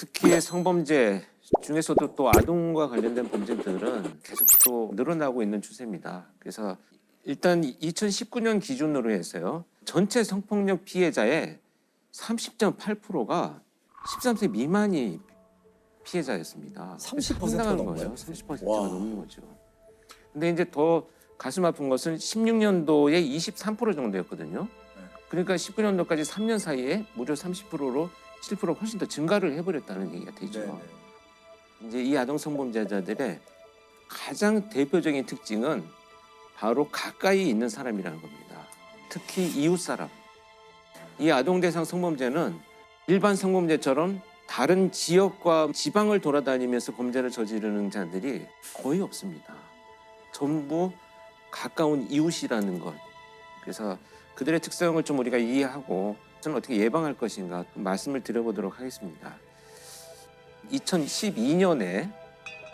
특히 성범죄 중에서도 또 아동과 관련된 범죄들은 계속 또 늘어나고 있는 추세입니다. 그래서 일단 2019년 기준으로 해서요. 전체 성폭력 피해자의 30.8%가 13세 미만이 피해자였습니다. 30%가 상당한 넘어요? 거예요. 30%가 와. 넘는 거죠. 근데 이제 더 가슴 아픈 것은 16년도에 23% 정도였거든요. 그러니까 19년도까지 3년 사이에 무려 30%로 7% 훨씬 더 증가를 해버렸다는 얘기가 되죠. 네네. 이제 이 아동 성범죄자들의 가장 대표적인 특징은 바로 가까이 있는 사람이라는 겁니다. 특히 이웃 사람. 이 아동 대상 성범죄는 일반 성범죄처럼 다른 지역과 지방을 돌아다니면서 범죄를 저지르는 자들이 거의 없습니다. 전부 가까운 이웃이라는 것. 그래서 그들의 특성을 좀 우리가 이해하고 저는 어떻게 예방할 것인가 말씀을 드려보도록 하겠습니다. 2012년에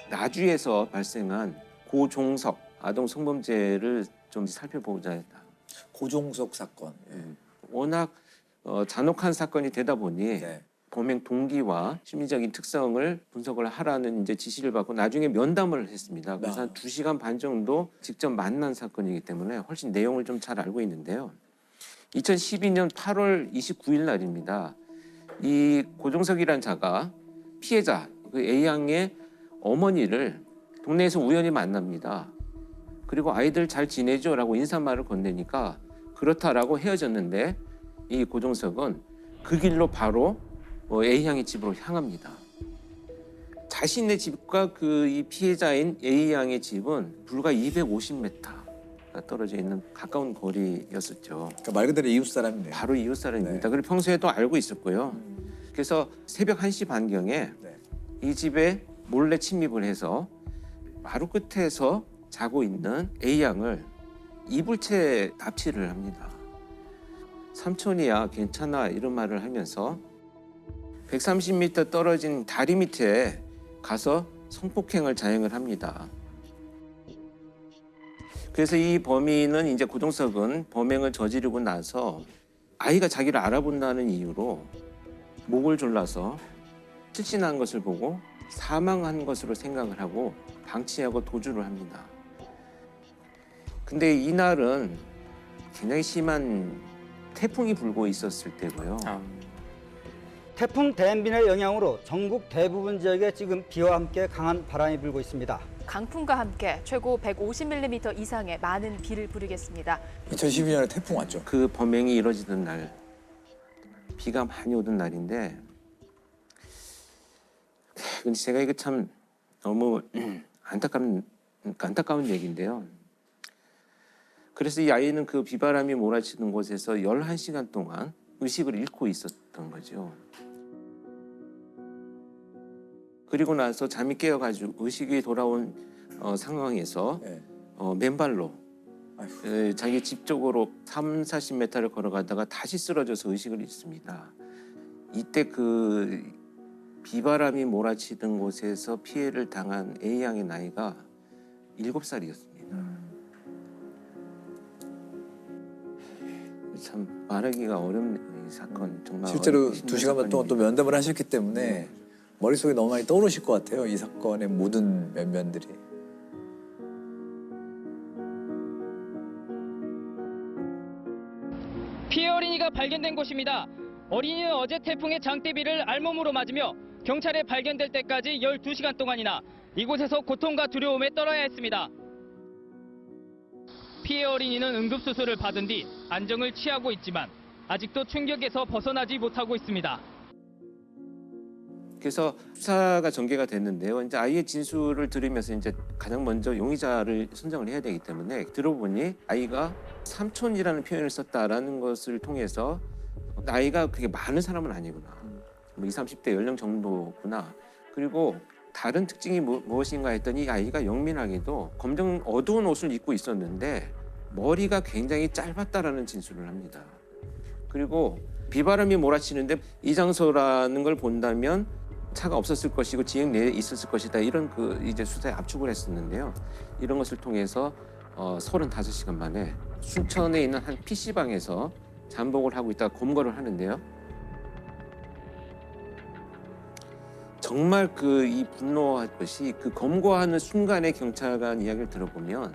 나주에서 발생한 고종석 아동 성범죄를 좀 살펴보자 했다. 고종석 사건. 예. 워낙 잔혹한 사건이 되다 보니 네. 범행 동기와 심리적인 특성을 분석을 하라는 이제 지시를 받고 나중에 면담을 했습니다. 그래서 한 2시간 반 정도 직접 만난 사건이기 때문에 훨씬 내용을 좀 잘 알고 있는데요. 2012년 8월 29일 날입니다. 이 고종석이라는 자가 피해자 그 A양의 어머니를 동네에서 우연히 만납니다. 그리고 아이들 잘 지내죠라고 인사말을 건네니까 그렇다라고 헤어졌는데 이 고종석은 그 길로 바로 A양의 집으로 향합니다. 자신의 집과 그 이 피해자인 A양의 집은 불과 250m가 떨어져 있는 가까운 거리였었죠. 그러니까 말 그대로 이웃 사람이네요. 바로 이웃 사람입니다. 네. 그리고 평소에도 알고 있었고요. 그래서 새벽 1시 반경에 네. 이 집에 몰래 침입을 해서 마루 끝에서 자고 있는 A양을 이불채 납치를 합니다. 삼촌이야 괜찮아 이런 말을 하면서 130m 떨어진 다리 밑에 가서 성폭행을 자행을 합니다. 그래서 이 범인은 이제 고종석은 범행을 저지르고 나서 아이가 자기를 알아본다는 이유로 목을 졸라서 실신한 것을 보고 사망한 것으로 생각을 하고 방치하고 도주를 합니다. 근데 이날은 굉장히 심한 태풍이 불고 있었을 때고요. 태풍 댐빈의 영향으로 전국 대부분 지역에 지금 비와 함께 강한 바람이 불고 있습니다. 강풍과 함께 최고 150mm 이상의 많은 비를 부리겠습니다. 2012년에 태풍 왔죠. 그 범행이 이루어지던 날 비가 많이 오던 날인데 근데 제가 이거 참 너무 안타까운 얘기인데요. 그래서 이 아이는 그 비바람이 몰아치는 곳에서 11시간 동안 의식을 잃고 있었던 거죠. 그리고 나서 잠이 깨어가지고 의식이 돌아온 상황에서 네. 맨발로 아이고. 자기 집 쪽으로 30-40m를 걸어가다가 다시 쓰러져서 의식을 잃습니다. 이때 그 비바람이 몰아치던 곳에서 피해를 당한 A양의 나이가 7살이었습니다. 참 말하기가 어렵네요. 이 사건 정말 실제로 힘든 2시간 반 동안 또 사건입니다. 면담을 하셨기 때문에 머릿속에 너무 많이 떠오르실 것 같아요. 이 사건의 모든 면면들이. 피해 어린이가 발견된 곳입니다. 어린이는 어제 태풍의 장대비를 알몸으로 맞으며 경찰에 발견될 때까지 12시간 동안이나 이곳에서 고통과 두려움에 떨어야 했습니다. 피해 어린이는 응급수술을 받은 뒤 안정을 취하고 있지만 아직도 충격에서 벗어나지 못하고 있습니다. 그래서 수사가 전개가 됐는데요. 이제 아이의 진술을 들으면서 이제 가장 먼저 용의자를 선정을 해야 되기 때문에 들어보니 아이가 삼촌이라는 표현을 썼다라는 것을 통해서 나이가 그렇게 많은 사람은 아니구나. 뭐 20, 30대 연령 정도구나. 그리고 다른 특징이 무엇인가 했더니 이 아이가 영민하게도 검정 어두운 옷을 입고 있었는데 머리가 굉장히 짧았다라는 진술을 합니다. 그리고 비바람이 몰아치는데 이 장소라는 걸 본다면 차가 없었을 것이고 지역 내에 있었을 것이다. 이런 그 이제 수사에 압축을 했었는데요. 이런 것을 통해서 35시간 만에 순천에 있는 한 PC방에서 잠복을 하고 있다가 검거를 하는데요. 정말 이 분노할 것이 검거하는 순간의 경찰관 이야기를 들어보면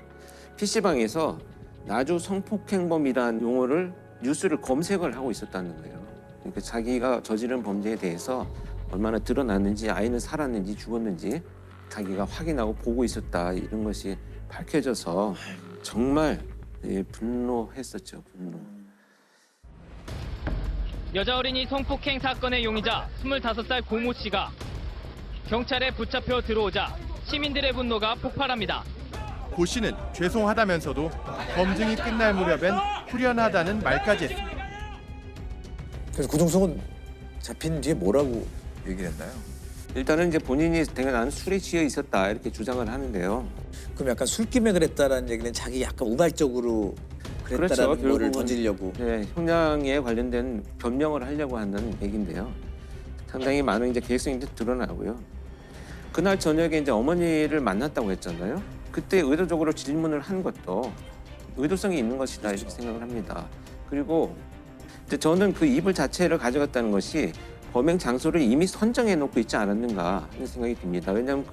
PC방에서 나주 성폭행범이라는 용어를 뉴스를 검색을 하고 있었다는 거예요. 그러니까 자기가 저지른 범죄에 대해서 얼마나 드러났는지, 아이는 살았는지 죽었는지 자기가 확인하고 보고 있었다, 이런 것이 밝혀져서 정말 분노했었죠. 분노. 여자 어린이 성폭행 사건의 용의자 25살 고모 씨가 경찰에 붙잡혀 들어오자 시민들의 분노가 폭발합니다. 고 씨는 죄송하다면서도 검증이 끝날 무렵엔 후련하다는 말까지 했습니다. 그래서 구동성은 잡힌 뒤에 뭐라고 얘기를 했나요? 일단은 이제 본인이 나는 술에 취해 있었다, 이렇게 주장을 하는데요. 그럼 약간 술김에 그랬다라는 얘기는 자기 약간 우발적으로 그랬다라는 그렇죠. 거를 결국은, 던지려고. 네, 형량에 관련된 변명을 하려고 하는 얘기인데요. 상당히 많은 이제 계획성이 드러나고요. 그날 저녁에 이제 어머니를 만났다고 했잖아요. 그때 의도적으로 질문을 한 것도 의도성이 있는 것이다, 이렇게 생각을 합니다. 그리고 이제 저는 그 이불 자체를 가져갔다는 것이 범행 장소를 이미 선정해 놓고 있지 않았는가 하는 생각이 듭니다. 왜냐하면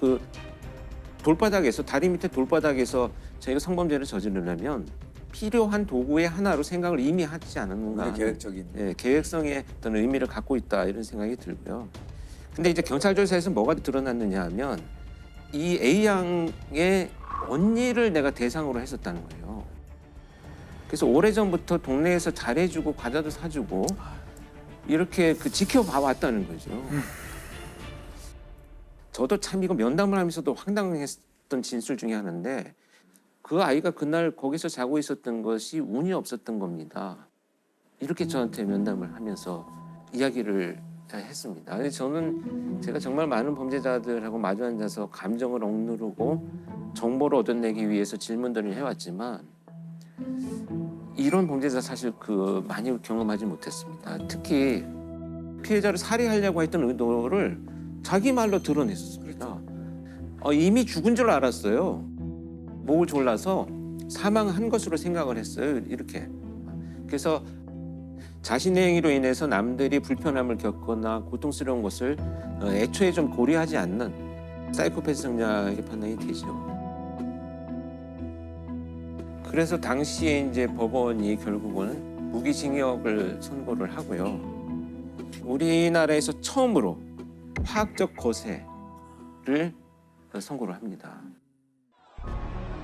돌바닥에서, 다리 밑에 돌바닥에서 저희가 성범죄를 저지르려면 필요한 도구의 하나로 생각을 이미 하지 않았는가 하는, 계획적인. 계획성의 어떤 의미를 갖고 있다, 이런 생각이 들고요. 근데 이제 경찰 조사에서 뭐가 드러났느냐 하면 이 A양의 언니를 내가 대상으로 했었다는 거예요. 그래서 오래전부터 동네에서 잘해주고 과자도 사주고 이렇게 지켜봐 왔다는 거죠. 저도 참 이거 면담을 하면서도 황당했던 진술 중에 하나인데, 그 아이가 그날 거기서 자고 있었던 것이 운이 없었던 겁니다. 이렇게 저한테 면담을 하면서 이야기를 했습니다. 근데 저는 제가 정말 많은 범죄자들하고 마주 앉아서 감정을 억누르고 정보를 얻어내기 위해서 질문들을 해왔지만 이런 범죄자 사실 많이 경험하지 못했습니다. 특히 피해자를 살해하려고 했던 의도를 자기 말로 드러냈었습니다. 이미 죽은 줄 알았어요. 목을 졸라서 사망한 것으로 생각을 했어요. 이렇게. 그래서 자신의 행위로 인해서 남들이 불편함을 겪거나 고통스러운 것을 애초에 좀 고려하지 않는 사이코패스 성향의 판단이 되죠. 그래서 당시에 이제 법원이 결국은 무기징역을 선고를 하고요. 우리나라에서 처음으로 화학적 거세를 선고를 합니다.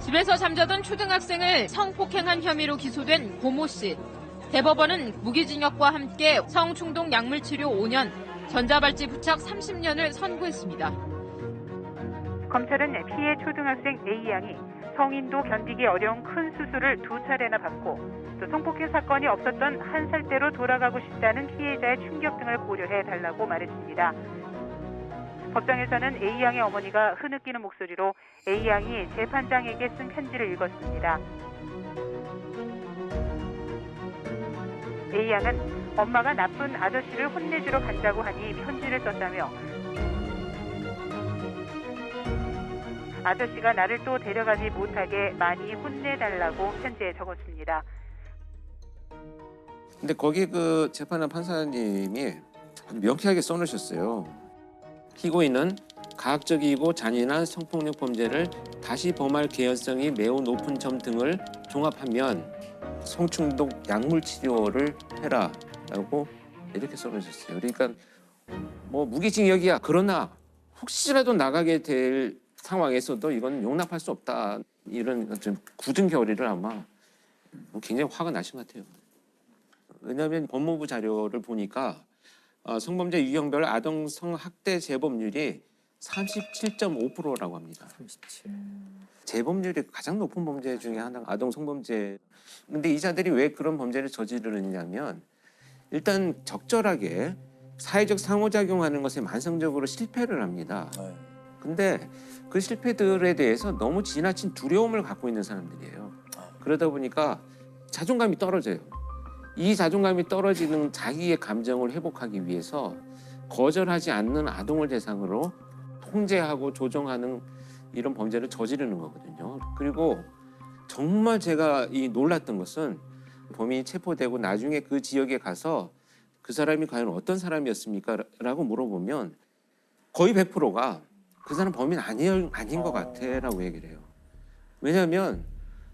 집에서 잠자던 초등학생을 성폭행한 혐의로 기소된 고모 씨. 대법원은 무기징역과 함께 성충동 약물치료 5년, 전자발찌 부착 30년을 선고했습니다. 검찰은 피해 초등학생 A양이 성인도 견디기 어려운 큰 수술을 2차례나 받고 또 성폭행 사건이 없었던 한 살대로 돌아가고 싶다는 피해자의 충격 등을 고려해 달라고 말했습니다. 법정에서는 A양의 어머니가 흐느끼는 목소리로 A양이 재판장에게 쓴 편지를 읽었습니다. A양은 엄마가 나쁜 아저씨를 혼내주러 간다고 하니 편지를 썼다며 아저씨가 나를 또 데려가지 못하게 많이 혼내달라고 편지에 적었습니다. 근데 거기 재판한 판사님이 명쾌하게 써놓으셨어요. 피고인은 가학적이고 잔인한 성폭력 범죄를 다시 범할 개연성이 매우 높은 점 등을 종합하면 성충동 약물 치료를 해라라고 이렇게 써놓으셨어요. 그러니까 무기징역이야. 그러나 혹시라도 나가게 될 상황에서도 이건 용납할 수 없다. 이런 좀 굳은 결의를 아마 굉장히 화가 나신 것 같아요. 왜냐하면 법무부 자료를 보니까 성범죄 유형별 아동 성학대 재범률이 37.5%라고 합니다. 37. 재범률이 가장 높은 범죄 중에 하나가 아동 성범죄. 근데 이 자들이 왜 그런 범죄를 저지르느냐면 일단 적절하게 사회적 상호작용하는 것에 만성적으로 실패를 합니다. 근데 그 실패들에 대해서 너무 지나친 두려움을 갖고 있는 사람들이에요. 그러다 보니까 자존감이 떨어져요. 이 자존감이 떨어지는 자기의 감정을 회복하기 위해서 거절하지 않는 아동을 대상으로 통제하고 조정하는 이런 범죄를 저지르는 거거든요. 그리고 정말 제가 놀랐던 것은 범인이 체포되고 나중에 그 지역에 가서 그 사람이 과연 어떤 사람이었습니까? 라고 물어보면 거의 100%가 그 사람 범인 아닌 것 같아라고 얘기를 해요. 왜냐하면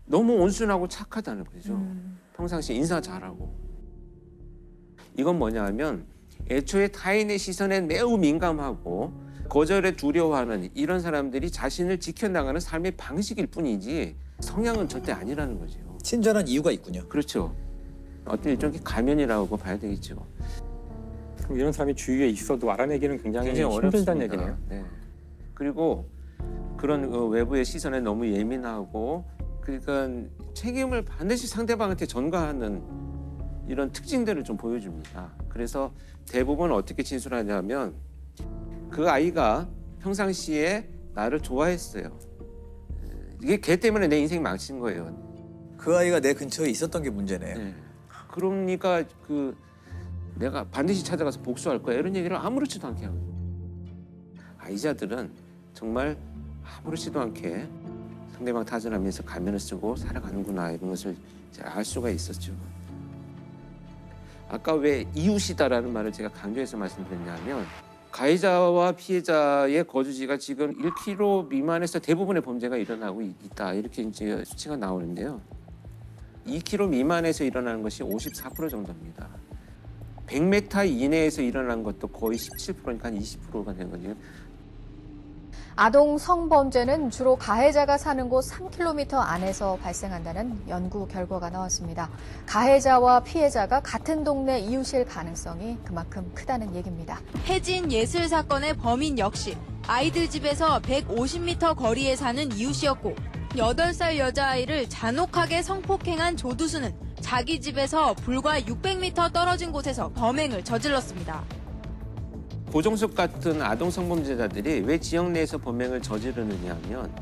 너무 온순하고 착하다는 거죠. 평상시 인사 잘하고. 이건 뭐냐 하면 애초에 타인의 시선에 매우 민감하고 거절에 두려워하는 이런 사람들이 자신을 지켜나가는 삶의 방식일 뿐이지 성향은 절대 아니라는 거죠. 친절한 이유가 있군요. 그렇죠. 어떤 일종의 가면이라고 봐야 되겠죠. 그럼 이런 사람이 주위에 있어도 알아내기는 굉장히 굉장히 힘들다는 어렵습니다. 얘기네요. 네. 그리고 그런 외부의 시선에 너무 예민하고 그러니까 책임을 반드시 상대방한테 전가하는 이런 특징들을 좀 보여줍니다. 그래서 대부분 어떻게 진술하냐면 그 아이가 평상시에 나를 좋아했어요. 이게 걔 때문에 내 인생이 망친 거예요. 그 아이가 내 근처에 있었던 게 문제네요. 네. 그러니까 내가 반드시 찾아가서 복수할 거야 이런 얘기를 아무렇지도 않게 하고 아이자들은 정말 아무렇지도 않게 상대방 타진하면서 가면을 쓰고 살아가는구나 이런 것을 이제 알 수가 있었죠. 아까 왜 이웃이다라는 말을 제가 강조해서 말씀드렸냐면 가해자와 피해자의 거주지가 지금 1km 미만에서 대부분의 범죄가 일어나고 있다 이렇게 이제 수치가 나오는데요. 2km 미만에서 일어나는 것이 54% 정도입니다. 100m 이내에서 일어난 것도 거의 17%니까 한 20%가 된 거죠. 아동 성범죄는 주로 가해자가 사는 곳 3km 안에서 발생한다는 연구 결과가 나왔습니다. 가해자와 피해자가 같은 동네 이웃일 가능성이 그만큼 크다는 얘기입니다. 해진 예슬 사건의 범인 역시 아이들 집에서 150m 거리에 사는 이웃이었고 8살 여자아이를 잔혹하게 성폭행한 조두수는 자기 집에서 불과 600m 떨어진 곳에서 범행을 저질렀습니다. 고종석 같은 아동 성범죄자들이 왜 지역 내에서 범행을 저지르느냐 하면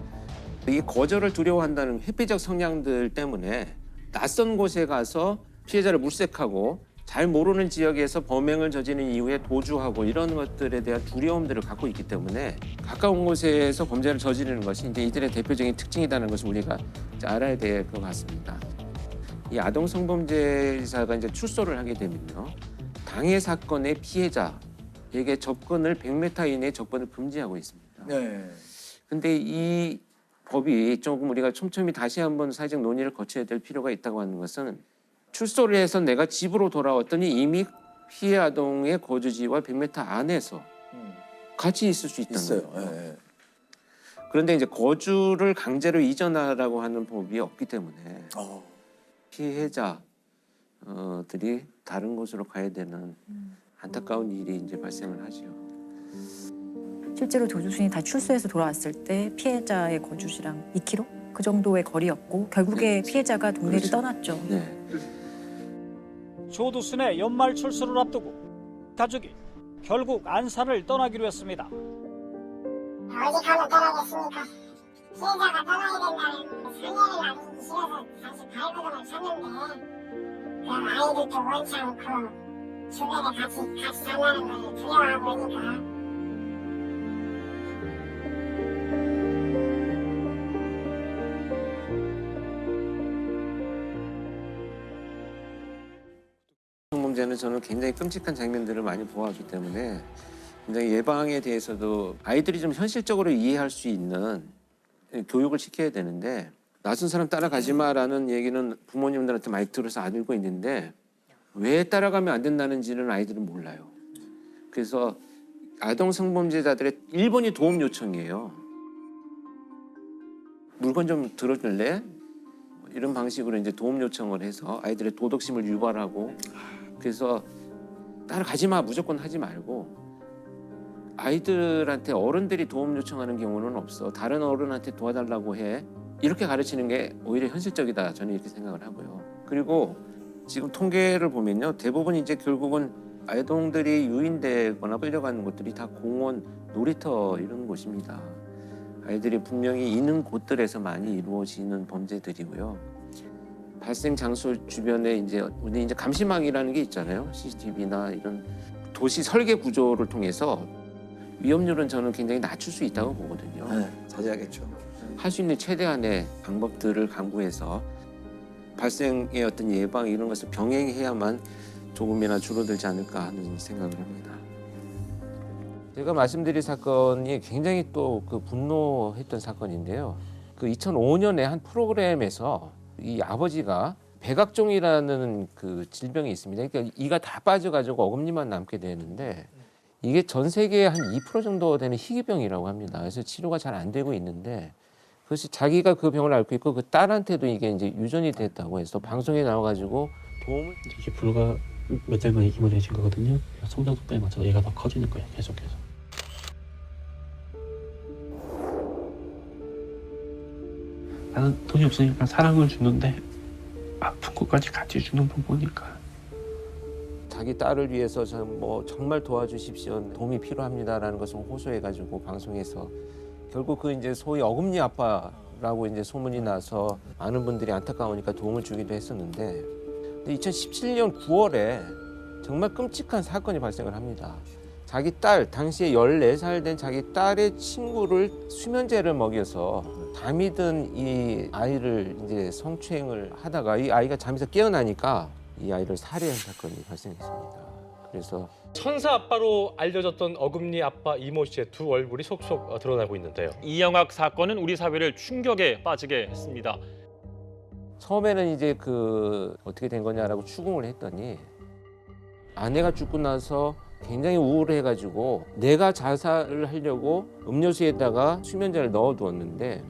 이 거절을 두려워한다는 회피적 성향들 때문에 낯선 곳에 가서 피해자를 물색하고 잘 모르는 지역에서 범행을 저지른 이후에 도주하고 이런 것들에 대한 두려움들을 갖고 있기 때문에 가까운 곳에서 범죄를 저지르는 것이 이제 이들의 대표적인 특징이라는 것을 우리가 이제 알아야 될 것 같습니다. 이 아동 성범죄자가 이제 출소를 하게 되면요. 당해 사건의 피해자에게 접근을 100m 이내에 접근을 금지하고 있습니다. 네. 근데 이 법이 조금 우리가 촘촘히 다시 한번 사회적 논의를 거쳐야 될 필요가 있다고 하는 것은 출소를 해서 내가 집으로 돌아왔더니 이미 피해 아동의 거주지와 100m 안에서 같이 있을 수 있다는 있어요. 거예요. 네. 그런데 이제 거주를 강제로 이전하라고 하는 법이 없기 때문에 피해자들이 다른 곳으로 가야 되는 안타까운 일이 이제 발생을 하죠. 실제로 조두순이 다 출소해서 돌아왔을 때 피해자의 거주지랑 2km 그 정도의 거리였고 결국에 피해자가 동네를 그렇죠. 떠났죠. 네. 조두순의 연말 출소를 앞두고 가족이 결국 안산을 떠나기로 했습니다. 어디 가면 떠나겠습니까? 피해자가 떠나야 된다는 상해를 나누기 싫어서 사실 발버둥을 쳤는데 그럼 아이들도 원치 않고 주변에 같이 살라는 걸 두려워하고 그러니까 성범죄는 저는 굉장히 끔찍한 장면들을 많이 보았기 때문에 굉장히 예방에 대해서도 아이들이 좀 현실적으로 이해할 수 있는 교육을 시켜야 되는데 낯선 사람 따라가지 마라는 얘기는 부모님들한테 많이 들어서 알고 있는데 왜 따라가면 안 된다는지는 아이들은 몰라요. 그래서 아동 성범죄자들의 1번이 도움 요청이에요. 물건 좀 들어줄래? 이런 방식으로 이제 도움 요청을 해서 아이들의 도덕심을 유발하고 그래서 따라가지 마 무조건 하지 말고 아이들한테 어른들이 도움 요청하는 경우는 없어. 다른 어른한테 도와달라고 해. 이렇게 가르치는 게 오히려 현실적이다. 저는 이렇게 생각을 하고요. 그리고 지금 통계를 보면요. 대부분 이제 결국은 아동들이 유인되거나 끌려가는 곳들이 다 공원, 놀이터 이런 곳입니다. 아이들이 분명히 있는 곳들에서 많이 이루어지는 범죄들이고요. 발생 장소 주변에 우리 이제 감시망이라는 게 있잖아요. CCTV나 이런 도시 설계 구조를 통해서 위험률은 저는 굉장히 낮출 수 있다고 보거든요. 네, 자제하겠죠. 할 수 있는 최대한의 방법들을 강구해서 발생의 어떤 예방 이런 것을 병행해야만 조금이나 줄어들지 않을까 하는 생각을 합니다. 제가 말씀드린 사건이 굉장히 또 그 분노했던 사건인데요. 그 2005년에 한 프로그램에서 이 아버지가 백악종이라는 그 질병이 있습니다. 그러니까 이가 다 빠져가지고 어금니만 남게 되는데 이게 전 세계에 한 2% 정도 되는 희귀병이라고 합니다. 그래서 치료가 잘 안 되고 있는데 그것이 자기가 그 병을 앓고 있고 그 딸한테도 이게 이제 유전이 됐다고 해서 방송에 나와가지고 도움을 이게 불과 몇 달 만에 기모해진 거거든요. 성장 속도에 맞춰서 얘가 더 커지는 거예요. 계속해서. 나는 돈이 없으니까 사랑을 주는데 아픈 것까지 같이 주는 거 보니까 자기 딸을 위해서 뭐 정말 도와주십시오. 도움이 필요합니다라는 것을 호소해가지고 방송에서 결국 그 이제 소위 어금니 아빠라고 이제 소문이 나서 많은 분들이 안타까우니까 도움을 주기도 했었는데 2017년 9월에 정말 끔찍한 사건이 발생을 합니다. 자기 딸, 당시에 14살 된 자기 딸의 친구를 수면제를 먹여서 잠이 든 이 아이를 이제 성추행을 하다가 이 아이가 잠에서 깨어나니까 이 아이를 살해한 사건이 발생했습니다. 그래서 천사 아빠로 알려졌던 어금니 아빠 이모 씨의 두 얼굴이 속속 드러나고 있는데요. 이영학 사건은 우리 사회를 충격에 빠지게 했습니다. 처음에는 이제 그 어떻게 된 거냐라고 추궁을 했더니 아내가 죽고 나서 굉장히 우울해가지고 내가 자살을 하려고 음료수에다가 수면제를 넣어두었는데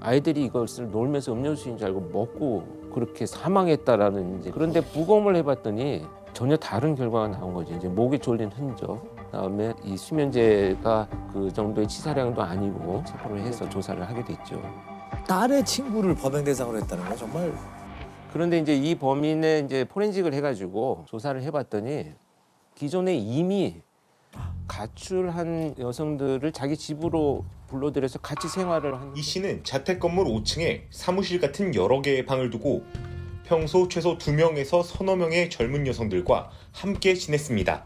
아이들이 이것을 놀면서 음료수인 줄 알고 먹고 그렇게 사망했다라는 이제 그런데 부검을 해봤더니 전혀 다른 결과가 나온 거죠. 이제 목에 졸린 흔적, 그다음에 이 수면제가 그 정도의 치사량도 아니고 체포를 해서 조사를 하게 됐죠. 딸의 친구를 범행 대상으로 했다는 건 정말. 그런데 이제 이 범인의 이제 포렌식을 해가지고 조사를 해봤더니 기존에 이미 가출한 여성들을 자기 집으로 불러들여서 같이 생활을 한. 이 씨는 자택 건물 5층에 사무실 같은 여러 개의 방을 두고 평소 최소 2명에서 서너 명의 젊은 여성들과 함께 지냈습니다.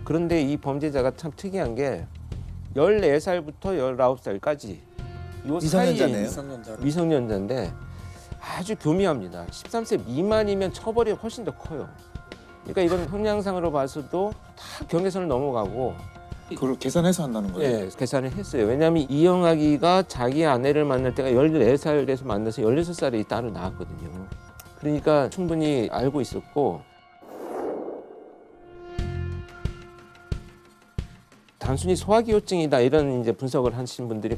그런데 이 범죄자가 참 특이한 게 14살부터 19살까지 요 미성년자네요. 미성년자인데 아주 교묘합니다. 13세 미만이면 처벌이 훨씬 더 커요. 그러니까 이건 형량상으로 봐서도 다 경계선을 넘어가고. 그걸 계산해서 한다는 거예요? 네, 계산을 했어요. 왜냐하면 이영학이가 자기 아내를 만날 때가 14살에서 만나서 16살에 이 딸을 낳았거든요. 그러니까 충분히 알고 있었고 단순히 소화기호증이다 이런 이제 분석을 하신 분들이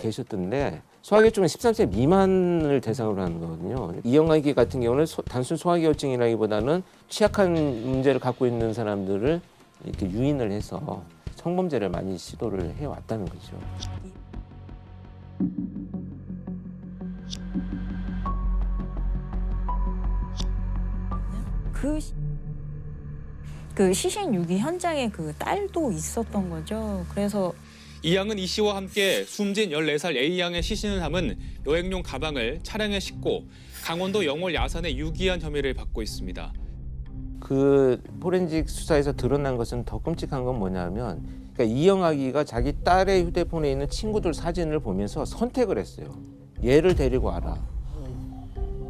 계셨던데 소화기호증은 13세 미만을 대상으로 하는 거거든요. 이영학이 같은 경우는 단순 소화기호증이라기보다는 취약한 문제를 갖고 있는 사람들을 이렇게 유인을 해서 성범죄를 많이 시도를 해왔다는 거죠. 그 시신 유기 현장에 그 딸도 있었던 거죠. 그래서 이 양은 이 씨와 함께 숨진 14살 A 양의 시신을 담은 여행용 가방을 차량에 싣고 강원도 영월 야산에 유기한 혐의를 받고 있습니다. 그 포렌식 수사에서 드러난 것은 더 끔찍한 건 뭐냐면 그러니까 이영학이가 자기 딸의 휴대폰에 있는 친구들 사진을 보면서 선택을 했어요. 얘를 데리고 와라.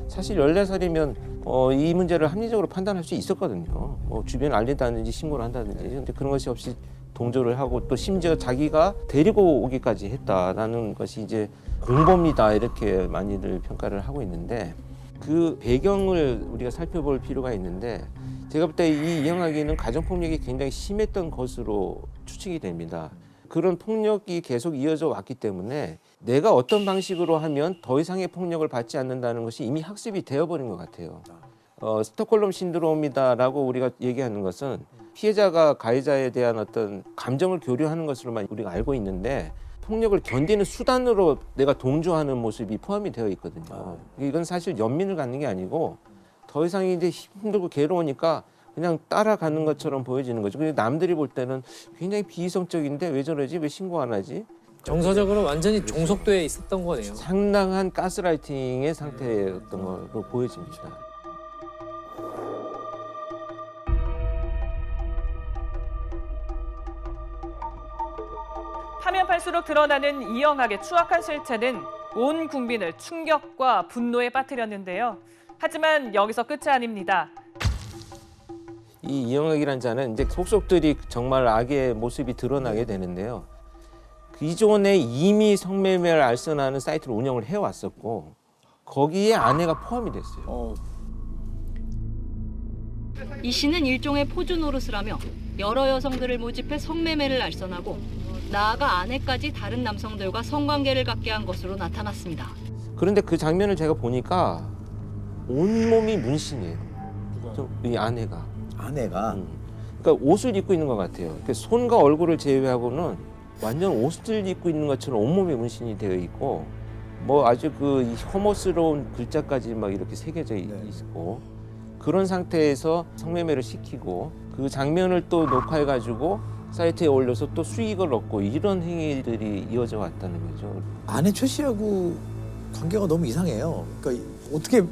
사실 14살이면 이 문제를 합리적으로 판단할 수 있었거든요. 뭐 주변에 알린다든지 신고를 한다든지. 근데 그런 것이 없이 동조를 하고 또 심지어 자기가 데리고 오기까지 했다라는 것이 이제 공범이다 이렇게 많이들 평가를 하고 있는데 그 배경을 우리가 살펴볼 필요가 있는데 제가 볼 때 이 이영학이는 가정폭력이 굉장히 심했던 것으로 추측이 됩니다. 그런 폭력이 계속 이어져 왔기 때문에 내가 어떤 방식으로 하면 더 이상의 폭력을 받지 않는다는 것이 이미 학습이 되어버린 것 같아요. 스톡홀름 신드롬이다라고 우리가 얘기하는 것은 피해자가 가해자에 대한 어떤 감정을 교류하는 것으로만 우리가 알고 있는데 폭력을 견디는 수단으로 내가 동조하는 모습이 포함이 되어 있거든요. 이건 사실 연민을 갖는 게 아니고 더 이상 이제 힘들고 괴로우니까 그냥 따라가는 것처럼 보여지는 거죠. 근데 남들이 볼 때는 굉장히 비이성적인데 왜 저러지? 왜 신고 안 하지? 정서적으로 완전히 종속돼 있었던 거네요. 상당한 가스라이팅의 상태였던 걸로 보여집니다. 파면 팔수록 드러나는 이영학의 추악한 실체는 온 국민을 충격과 분노에 빠뜨렸는데요. 하지만 여기서 끝이 아닙니다. 이 이영학이라는 자는 이제 속속들이 정말 악의 모습이 드러나게 되는데요. 기존에 이미 성매매를 알선하는 사이트를 운영을 해왔었고 거기에 아내가 포함이 됐어요. 이 씨는 일종의 포주 노릇을 하며 여러 여성들을 모집해 성매매를 알선하고 나아가 아내까지 다른 남성들과 성관계를 갖게 한 것으로 나타났습니다. 그런데 그 장면을 제가 보니까 온몸이 문신이에요. 이 아내가. 그러니까 옷을 입고 있는 것 같아요. 그러니까 손과 얼굴을 제외하고는 완전 옷을 입고 있는 것처럼 온몸에 문신이 되어 있고 뭐 아주 그 혐오스러운 글자까지 막 이렇게 새겨져 있고 그런 상태에서 성매매를 시키고 그 장면을 또 녹화해가지고 사이트에 올려서 또 수익을 얻고 이런 행위들이 이어져 왔다는 거죠. 아내 최 씨하고 관계가 너무 이상해요. 그러니까 어떻게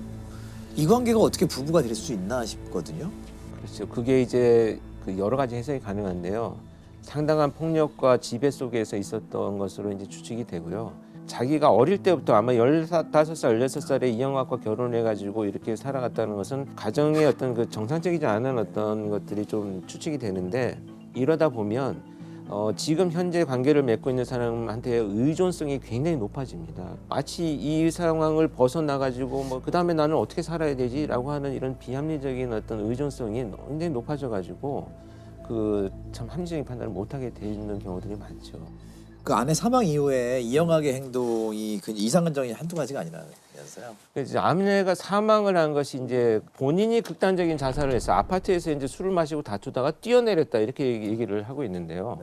이 관계가 어떻게 부부가 될 수 있나 싶거든요. 그렇죠. 그게 이제 그 여러 가지 해석이 가능한데요. 상당한 폭력과 지배 속에서 있었던 것으로 이제 추측이 되고요. 자기가 어릴 때부터 아마 15살, 16살에 이영학과 결혼해가지고 이렇게 살아갔다는 것은 가정의 어떤 그 정상적이지 않은 어떤 것들이 좀 추측이 되는데 이러다 보면 지금 현재 관계를 맺고 있는 사람한테 의존성이 굉장히 높아집니다. 마치 이 상황을 벗어나가지고 뭐 그 다음에 나는 어떻게 살아야 되지라고 하는 이런 비합리적인 어떤 의존성이 굉장히 높아져가지고 그 참 합리적인 판단을 못하게 되는 경우들이 많죠. 그 아내 사망 이후에 이영학의 행동이 그 이상감정이 한두 가지가 아니라면서요. 이제 아내가 사망을 한 것이 이제 본인이 극단적인 자살을 해서 아파트에서 이제 술을 마시고 다투다가 뛰어내렸다 이렇게 얘기를 하고 있는데요.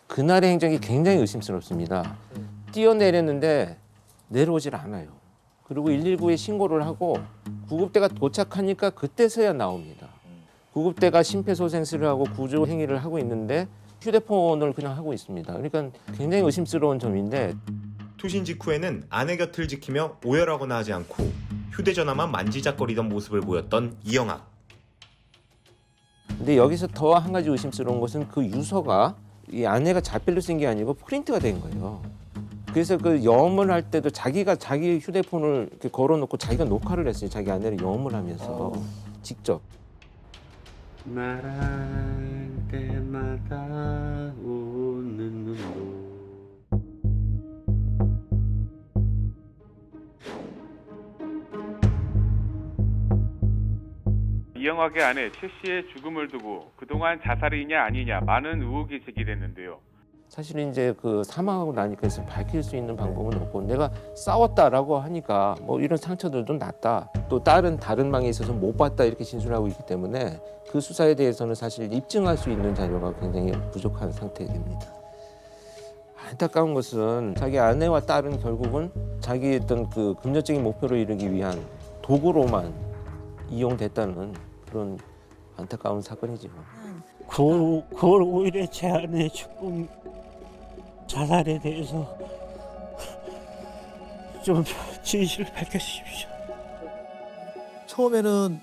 그날의 행적이 굉장히 의심스럽습니다. 뛰어내렸는데 내려오질 않아요. 그리고 119에 신고를 하고 구급대가 도착하니까 그때서야 나옵니다. 구급대가 심폐소생술을 하고 구조 행위를 하고 있는데 휴대폰을 그냥 하고 있습니다. 그러니까 굉장히 의심스러운 점인데 투신 직후에는 아내 곁을 지키며 오열하거나 하지 않고 휴대전화만 만지작거리던 모습을 보였던 이영학. 근데 여기서 더 한 가지 의심스러운 것은 그 유서가 이 아내가 자필로 쓴 게 아니고 프린트가 된 거예요. 그래서 그 염을 할 때도 자기가 자기 휴대폰을 이렇게 걸어놓고 자기가 녹화를 했어요. 자기 아내를 염을 하면서 직접. 말할 때마다 웃는 눈도 이영학의 아내 최 씨의 죽음을 두고 그동안 자살이냐 아니냐 많은 의혹이 제기됐는데요. 사실은 이제 그 사망하고 나니까 그래서 밝힐 수 있는 방법은 없고 내가 싸웠다라고 하니까 뭐 이런 상처들도 났다. 또 다른 방에 있어서 못 봤다 이렇게 진술하고 있기 때문에 그 수사에 대해서는 사실 입증할 수 있는 자료가 굉장히 부족한 상태입니다. 안타까운 것은 자기 아내와 딸은 결국은 자기 어떤 그 금전적인 목표를 이루기 위한 도구로만 이용됐다는 그런 안타까운 사건이죠. 그걸 오히려 제 아내 죽음 자살에 대해서 좀 진실을 밝혀주십시오. 처음에는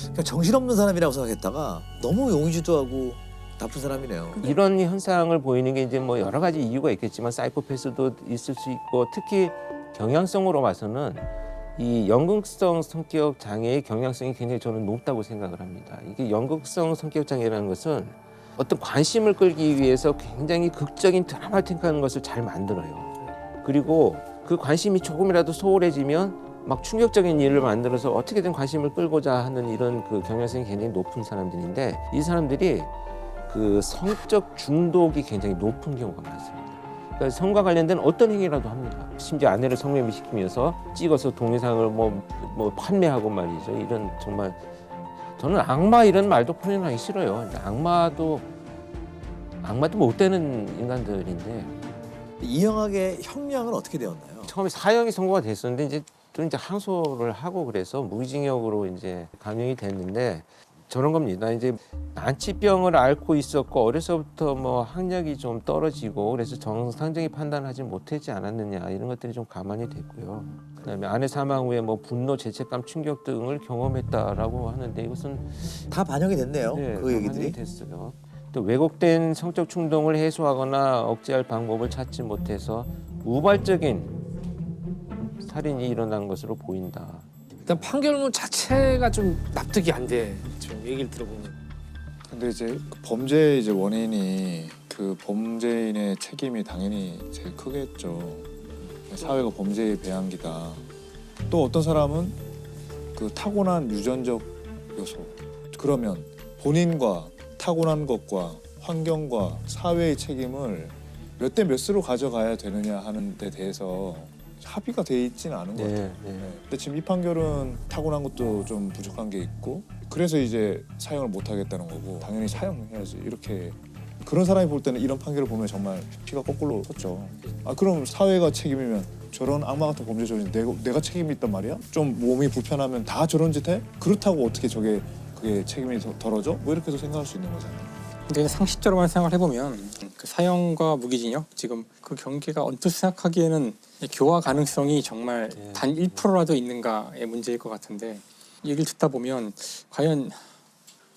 그냥 정신없는 사람이라고 생각했다가 너무 용의주도 하고 나쁜 사람이네요. 이런 현상을 보이는 게 이제 뭐 여러 가지 이유가 있겠지만 사이코패스도 있을 수 있고 특히 경향성으로 봐서는 이 연극성 성격 장애의 경향성이 굉장히 저는 높다고 생각을 합니다. 이게 연극성 성격 장애라는 것은 어떤 관심을 끌기 위해서 굉장히 극적인 드라마틱한 것을 잘 만들어요. 그리고 그 관심이 조금이라도 소홀해지면 막 충격적인 일을 만들어서 어떻게든 관심을 끌고자 하는 이런 그 경향성이 굉장히 높은 사람들인데 이 사람들이 그 성적 중독이 굉장히 높은 경우가 많습니다. 그러니까 성과 관련된 어떤 행위라도 합니다. 심지어 아내를 성매매시키면서 찍어서 동영상을 뭐 판매하고 말이죠. 이런 정말 저는 악마 이런 말도 표현하기 싫어요. 악마도 못 되는 인간들인데 이영학의 형량은 어떻게 되었나요? 처음에 사형이 선고가 됐었는데 이제 또 이제 항소를 하고 그래서 무기징역으로 이제 감형이 됐는데 저런 겁니다. 이제 난치병을 앓고 있었고 어려서부터 뭐 학력이 좀 떨어지고 그래서 정상적인 판단하지 못하지 않았느냐 이런 것들이 좀 가만히 됐고요. 그다음에 아내 사망 후에 뭐 분노, 죄책감, 충격 등을 경험했다라고 하는데 이것은 다 반영이 됐네요. 네, 그 얘기들이. 반영이 됐어요. 또 왜곡된 성적 충동을 해소하거나 억제할 방법을 찾지 못해서 우발적인 살인이 일어난 것으로 보인다. 일단 판결문 자체가 좀 납득이 안 돼. 지금 얘기를 들어보면. 근데 이제 그 범죄의 이제 원인이 그 범죄인의 책임이 당연히 제일 크겠죠. 사회가 범죄의 배양기다. 또 어떤 사람은 그 타고난 유전적 요소. 그러면 본인과 타고난 것과 환경과 사회의 책임을 몇 대 몇으로 가져가야 되느냐 하는 데 대해서 합의가 돼 있지는 않은 것 같아요. 근데 지금 이 판결은 타고난 것도 좀 부족한 게 있고 그래서 이제 사형을 못 하겠다는 거고 당연히 사형해야지 이렇게 그런 사람이 볼 때는 이런 판결을 보면 정말 피가 거꾸로 섰죠. 아 그럼 사회가 책임이면 저런 악마 같은 범죄 저지른 내가 책임이 있단 말이야? 좀 몸이 불편하면 다 저런 짓 해? 그렇다고 어떻게 그게 책임이 덜어져? 뭐 이렇게도 생각할 수 있는 거잖아요. 근데 상식적으로만 생각을 해보면 그 사형과 무기징역 지금 그 경계가 언뜻 생각하기에는 교화 가능성이 정말 단 1%라도 있는가의 문제일 것 같은데 얘기를 듣다 보면 과연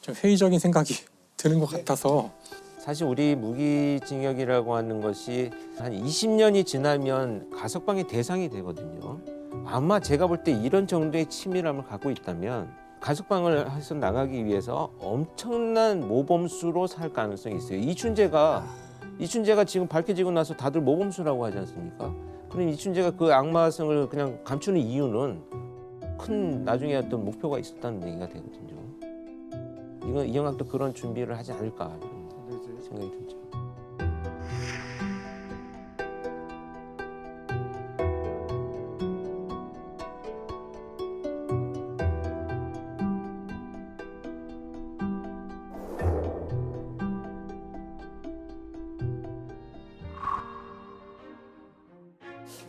좀 회의적인 생각이 드는 것 같아서 사실 우리 무기징역이라고 하는 것이 한 20년이 지나면 가석방의 대상이 되거든요. 아마 제가 볼 때 이런 정도의 치밀함을 갖고 있다면 가석방을 해서 나가기 위해서 엄청난 모범수로 살 가능성이 있어요. 이춘재가 지금 밝혀지고 나서 다들 모범수라고 하지 않습니까? 그럼 이춘재가 그 악마성을 그냥 감추는 이유는 큰 나중에 어떤 목표가 있었다는 얘기가 되거든요. 이영학도 그런 준비를 하지 않을까 생각이 들죠.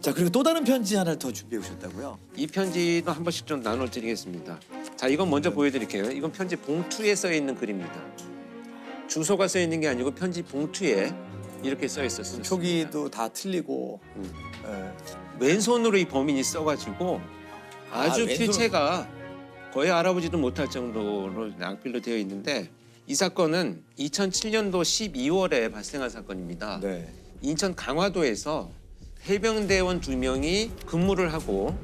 자 그리고 또 다른 편지 하나를 더 준비해 오셨다고요? 이 편지도 한 번씩 좀 나눠드리겠습니다. 자, 이건 먼저 보여드릴게요. 이건 편지 봉투에 써 있는 글입니다. 주소가 써 있는 게 아니고 편지 봉투에 이렇게 써 있었어요. 표기도 다 틀리고 왼손으로 이 범인이 써가지고 아주 필체가 거의 알아보지도 못할 정도로 악필로 되어 있는데 이 사건은 2007년도 12월에 발생한 사건입니다. 인천 강화도에서 해병대원 2명이 근무를 하고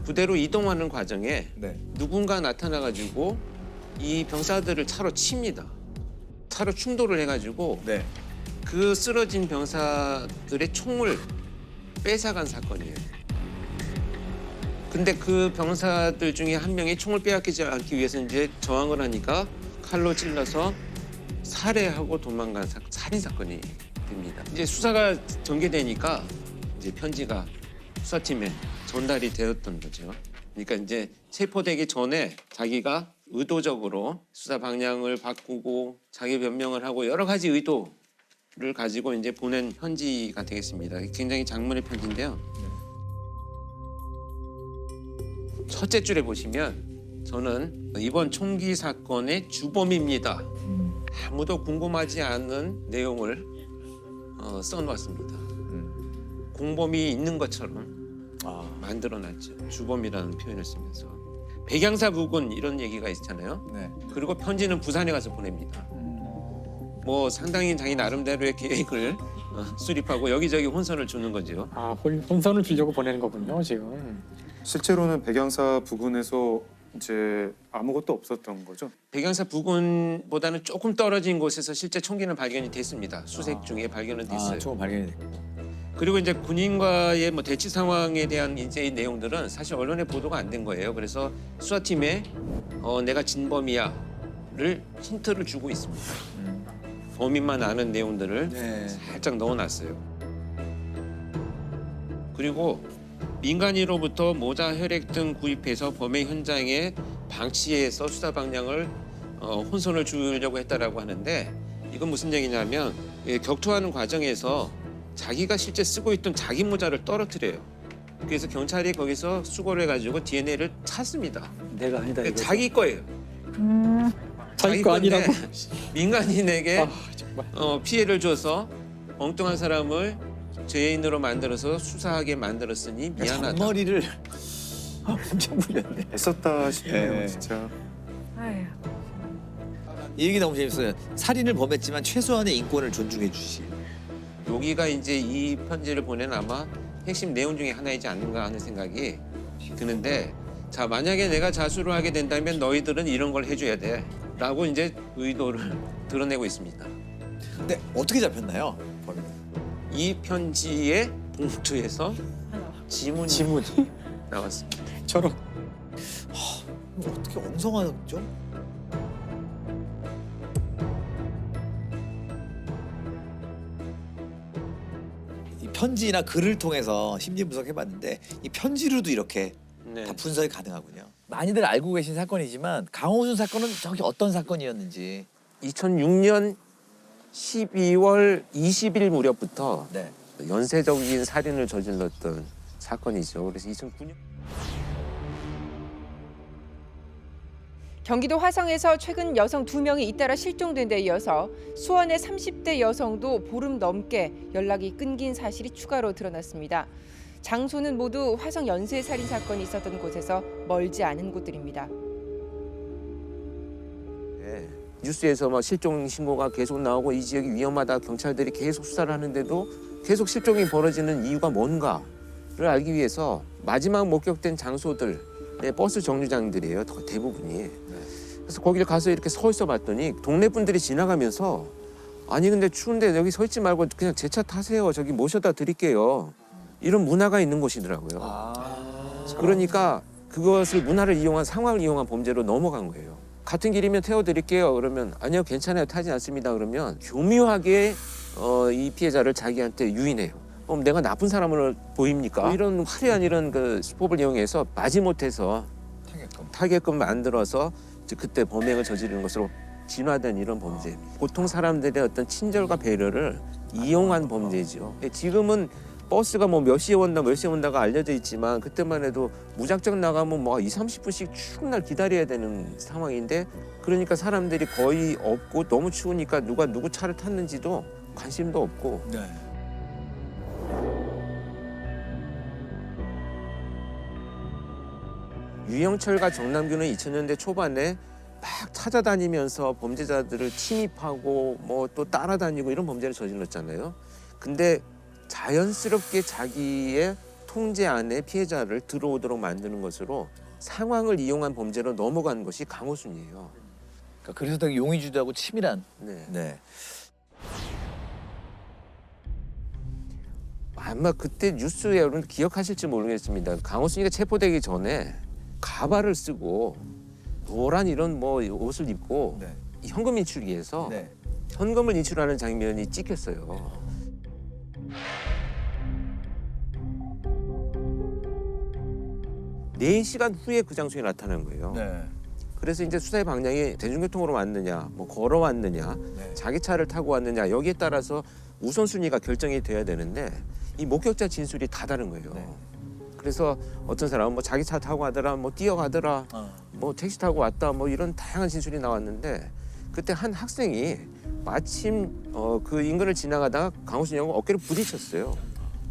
부대로 이동하는 과정에 누군가 나타나가지고 이 병사들을 차로 칩니다. 차로 충돌을 해가지고 그 쓰러진 병사들의 총을 뺏어간 사건이에요. 근데 그 병사들 중에 한 명이 총을 빼앗기지 않기 위해서 이제 저항을 하니까 칼로 찔러서 살해하고 도망간 살인 사건이 됩니다. 이제 수사가 전개되니까 이제 편지가 수사팀에 전달이 되었던 거죠. 그러니까 이제 체포되기 전에 자기가 의도적으로 수사 방향을 바꾸고 자기 변명을 하고 여러 가지 의도를 가지고 이제 보낸 편지가 되겠습니다. 굉장히 장문의 편지인데요. 첫째 줄에 보시면 저는 이번 총기 사건의 주범입니다. 아무도 궁금하지 않는 내용을 써놓았습니다. 공범이 있는 것처럼 만들어놨죠. 주범이라는 표현을 쓰면서. 백양사 부근 이런 얘기가 있잖아요. 그리고 편지는 부산에 가서 보냅니다. 뭐 상당히 자기 나름대로의 계획을 수립하고 여기저기 혼선을 주는 거죠. 아, 혼선을 주려고 보내는 거군요, 지금. 실제로는 백양사 부근에서 이제 아무것도 없었던 거죠? 백양사 부근보다는 조금 떨어진 곳에서 실제 총기는 발견이 됐습니다. 수색 중에 발견은 됐어요. 총 발견이 됐고. 그리고 이제 군인과의 뭐 대치 상황에 대한 이제 이 내용들은 사실 언론에 보도가 안 된 거예요. 그래서 수사팀에 내가 진범이야를 힌트를 주고 있습니다. 범인만 아는 내용들을 살짝 넣어놨어요. 그리고 민간인으로부터 모자, 혈액 등 구입해서 범행 현장에 방치해서 수사 방향을 혼선을 주려고 했다라고 하는데 이건 무슨 얘기냐면 격투하는 과정에서 자기가 실제 쓰고 있던 자기 모자를 떨어뜨려요. 그래서 경찰이 거기서 수거를 해가지고 DNA를 찾습니다. 내가 아니다. 그러니까 자기 거예요. 자기 거 아니라고? 민간인에게 피해를 줘서 엉뚱한 사람을 죄인으로 만들어서 수사하게 만들었으니 미안하다. 머리를 엄청 불렸네. 애썼다 싶네요, 진짜. 이 얘기 너무 재밌어요. 살인을 범했지만 최소한의 인권을 존중해 주시. 여기가 이제 이 편지를 보낸 아마 핵심 내용 중에 하나이지 않는가 하는 생각이 드는데 자 만약에 내가 자수를 하게 된다면 너희들은 이런 걸 해줘야 돼. 라고 이제 의도를 드러내고 있습니다. 근데 어떻게 잡혔나요? 이 편지의 봉투에서 지문이 나왔습니다. 저런. 어떻게 엉성하죠? 이 편지나 글을 통해서 심리 분석해봤는데 이 편지로도 이렇게 다 분석이 가능하군요. 많이들 알고 계신 사건이지만 강호순 사건은 정확히 어떤 사건이었는지. 2006년 12월 20일 무렵부터 연쇄적인 살인을 저질렀던 사건이죠. 그래서 2009년. 경기도 화성에서 최근 여성 2명이 잇따라 실종된 데 이어서 수원의 30대 여성도 보름 넘게 연락이 끊긴 사실이 추가로 드러났습니다. 장소는 모두 화성 연쇄살인 사건이 있었던 곳에서 멀지 않은 곳들입니다. 뉴스에서 막 실종 신고가 계속 나오고 이 지역이 위험하다, 경찰들이 계속 수사를 하는데도 계속 실종이 벌어지는 이유가 뭔가를 알기 위해서 마지막 목격된 장소들의 버스 정류장들이에요, 대부분이. 그래서 거기를 가서 이렇게 서 있어 봤더니 동네 분들이 지나가면서 아니 근데 추운데 여기 서 있지 말고 그냥 제 차 타세요. 저기 모셔다 드릴게요. 이런 문화가 있는 곳이더라고요. 그러니까 그것을 문화를 이용한 상황을 이용한 범죄로 넘어간 거예요. 같은 길이면 태워드릴게요. 그러면 아니요 괜찮아요 타지 않습니다. 그러면 교묘하게 이 피해자를 자기한테 유인해요. 그럼 내가 나쁜 사람으로 보입니까? 이런 화려한 이런 그 수법을 이용해서 마지못해서 타게끔 만들어서 그때 범행을 저지르는 것으로 진화된 이런 범죄입니다. 보통 사람들의 어떤 친절과 배려를 이용한 범죄죠. 지금은 버스가 뭐 몇 시에 온다 몇 시에 온다가 알려져 있지만 그때만 해도 무작정 나가면 뭐 20-30분씩 추운 날 기다려야 되는 상황인데 그러니까 사람들이 거의 없고 너무 추우니까 누가 누구 차를 탔는지도 관심도 없고 유영철과 정남규는 2000년대 초반에 막 찾아다니면서 범죄자들을 침입하고 뭐 또 따라다니고 이런 범죄를 저질렀잖아요. 근데 자연스럽게 자기의 통제 안에 피해자를 들어오도록 만드는 것으로 상황을 이용한 범죄로 넘어간 것이 강호순이에요. 그러니까 그래서 되게 용의주도하고 치밀한. 네. 아마 그때 뉴스에 여러분 기억하실지 모르겠습니다. 강호순이가 체포되기 전에 가발을 쓰고 노란 이런 뭐 옷을 입고 현금 인출기에서 현금을 인출하는 장면이 찍혔어요. 4시간 후에 그 장소에 나타난 거예요. 그래서 이제 수사의 방향이 대중교통으로 왔느냐, 뭐 걸어왔느냐, 자기 차를 타고 왔느냐 여기에 따라서 우선순위가 결정이 돼야 되는데 이 목격자 진술이 다 다른 거예요. 그래서 어떤 사람은 뭐 자기 차 타고 가더라, 뭐 뛰어가더라, 뭐 택시 타고 왔다, 뭐 이런 다양한 진술이 나왔는데 그때 한 학생이 마침 그 인근을 지나가다가 강호순이하고 어깨를 부딪혔어요.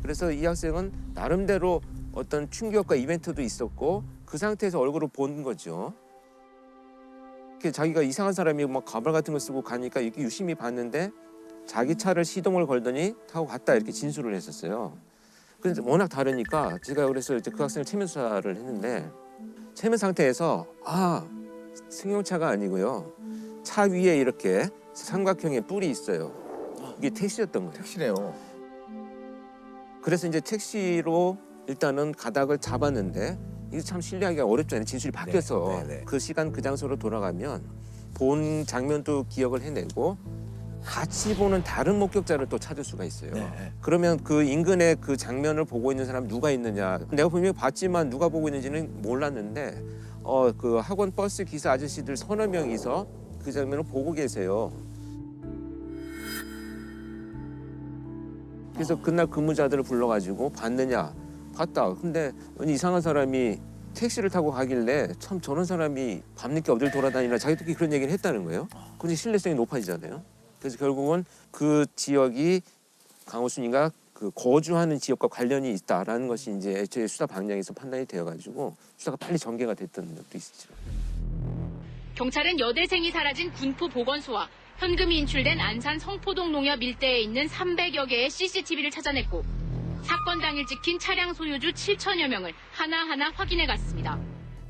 그래서 이 학생은 나름대로 어떤 충격과 이벤트도 있었고 그 상태에서 얼굴을 본 거죠. 자기가 이상한 사람이 막 가발 같은 거 쓰고 가니까 이렇게 유심히 봤는데 자기 차를 시동을 걸더니 타고 갔다 이렇게 진술을 했었어요. 그런데 워낙 다르니까 제가 그래서 이제 그 학생을 체면 수사를 했는데 체면 상태에서 승용차가 아니고요. 차 위에 이렇게 삼각형의 뿔이 있어요. 이게 택시였던 거예요. 택시네요. 그래서 이제 택시로 일단은 가닥을 잡았는데 이게 참 신뢰하기가 어렵잖아요. 진술이 바뀌어서 그 시간 그 장소로 돌아가면 본 장면도 기억을 해내고 같이 보는 다른 목격자를 또 찾을 수가 있어요. 그러면 그 인근에 그 장면을 보고 있는 사람이 누가 있느냐. 내가 분명히 봤지만 누가 보고 있는지는 몰랐는데 그 학원 버스 기사 아저씨들 서너 명이서 그 장면을 보고 계세요. 그래서 그날 근무자들을 불러가지고 봤느냐. 봤다. 근데 이상한 사람이 택시를 타고 가길래 참 저런 사람이 밤늦게 어딜 돌아다니나 자기들끼리 그런 얘기를 했다는 거예요. 근데 신뢰성이 높아지잖아요. 그래서 결국은 그 지역이 강호순이가 그 거주하는 지역과 관련이 있다라는 것이 이제 애초에 수사 방향에서 판단이 되어가지고 수사가 빨리 전개가 됐던 것도 있었죠. 경찰은 여대생이 사라진 군포 보건소와 현금이 인출된 안산 성포동 농협 일대에 있는 300여 개의 CCTV를 찾아냈고 사건 당일 찍힌 차량 소유주 7천여 명을 하나하나 확인해 갔습니다.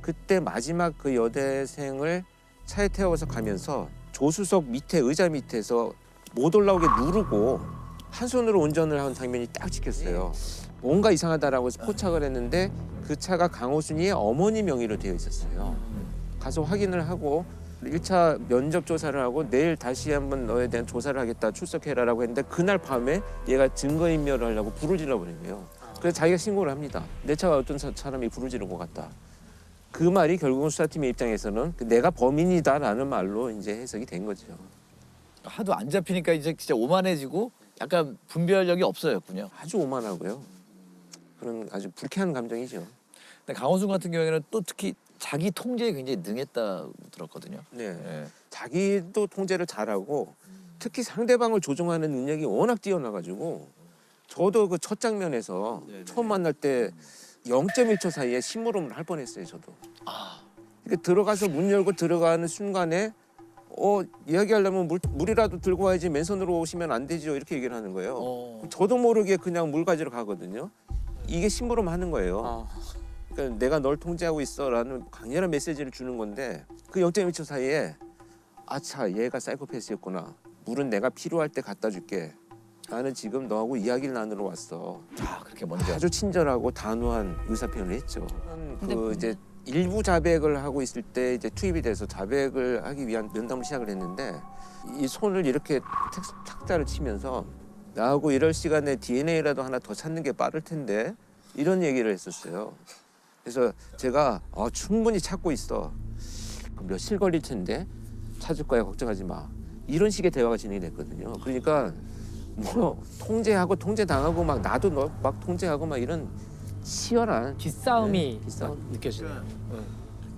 그때 마지막 그 여대생을 차에 태워서 가면서 조수석 밑에 의자 밑에서 못 올라오게 누르고 한 손으로 운전을 하는 장면이 딱 찍혔어요. 뭔가 이상하다라고 해서 포착을 했는데 그 차가 강호순이의 어머니 명의로 되어 있었어요. 가서 확인을 하고 1차 면접 조사를 하고 내일 다시 한번 너에 대한 조사를 하겠다 출석해라라고 했는데 그날 밤에 얘가 증거인멸을 하려고 불을 질러버린 거예요. 그래서 자기가 신고를 합니다. 내 차가 어떤 사람이 불을 지른 것 같다. 그 말이 결국은 수사팀의 입장에서는 내가 범인이다라는 말로 이제 해석이 된 거죠. 하도 안 잡히니까 이제 진짜 오만해지고 약간 분별력이 없어졌군요. 아주 오만하고요. 그런 아주 불쾌한 감정이죠. 근데 강호순 같은 경우에는 또 특히 자기 통제에 굉장히 능했다고 들었거든요. 네. 자기도 통제를 잘하고 특히 상대방을 조종하는 능력이 워낙 뛰어나가지고 저도 그 첫 장면에서 처음 만날 때 0.1초 사이에 심부름을 할 뻔했어요. 저도. 그러니까 들어가서 문 열고 들어가는 순간에 이야기하려면 물이라도 들고 와야지 맨손으로 오시면 안 되죠. 이렇게 얘기를 하는 거예요. 저도 모르게 그냥 물 가지러 가거든요. 이게 심부름 하는 거예요. 그러니까 내가 널 통제하고 있어라는 강렬한 메시지를 주는 건데 그 0.1초 사이에 아차 얘가 사이코패스였구나. 물은 내가 필요할 때 갖다 줄게. 나는 지금 너하고 이야기를 나누러 왔어. 그렇게 먼저 아주 친절하고 단호한 의사 표현을 했죠. 그 이제 일부 자백을 하고 있을 때 이제 투입이 돼서 자백을 하기 위한 면담을 시작을 했는데 이 손을 이렇게 탁자를 치면서 나하고 이럴 시간에 DNA라도 하나 더 찾는 게 빠를 텐데 이런 얘기를 했었어요. 그래서 제가 충분히 찾고 있어. 며칠 걸릴 텐데 찾을 거야 걱정하지 마. 이런 식의 대화가 진행이 됐거든요. 그러니까 뭐 통제하고 통제당하고 막 나도 너 막 통제하고 막 이런 치열한 기싸움이 느껴지네요.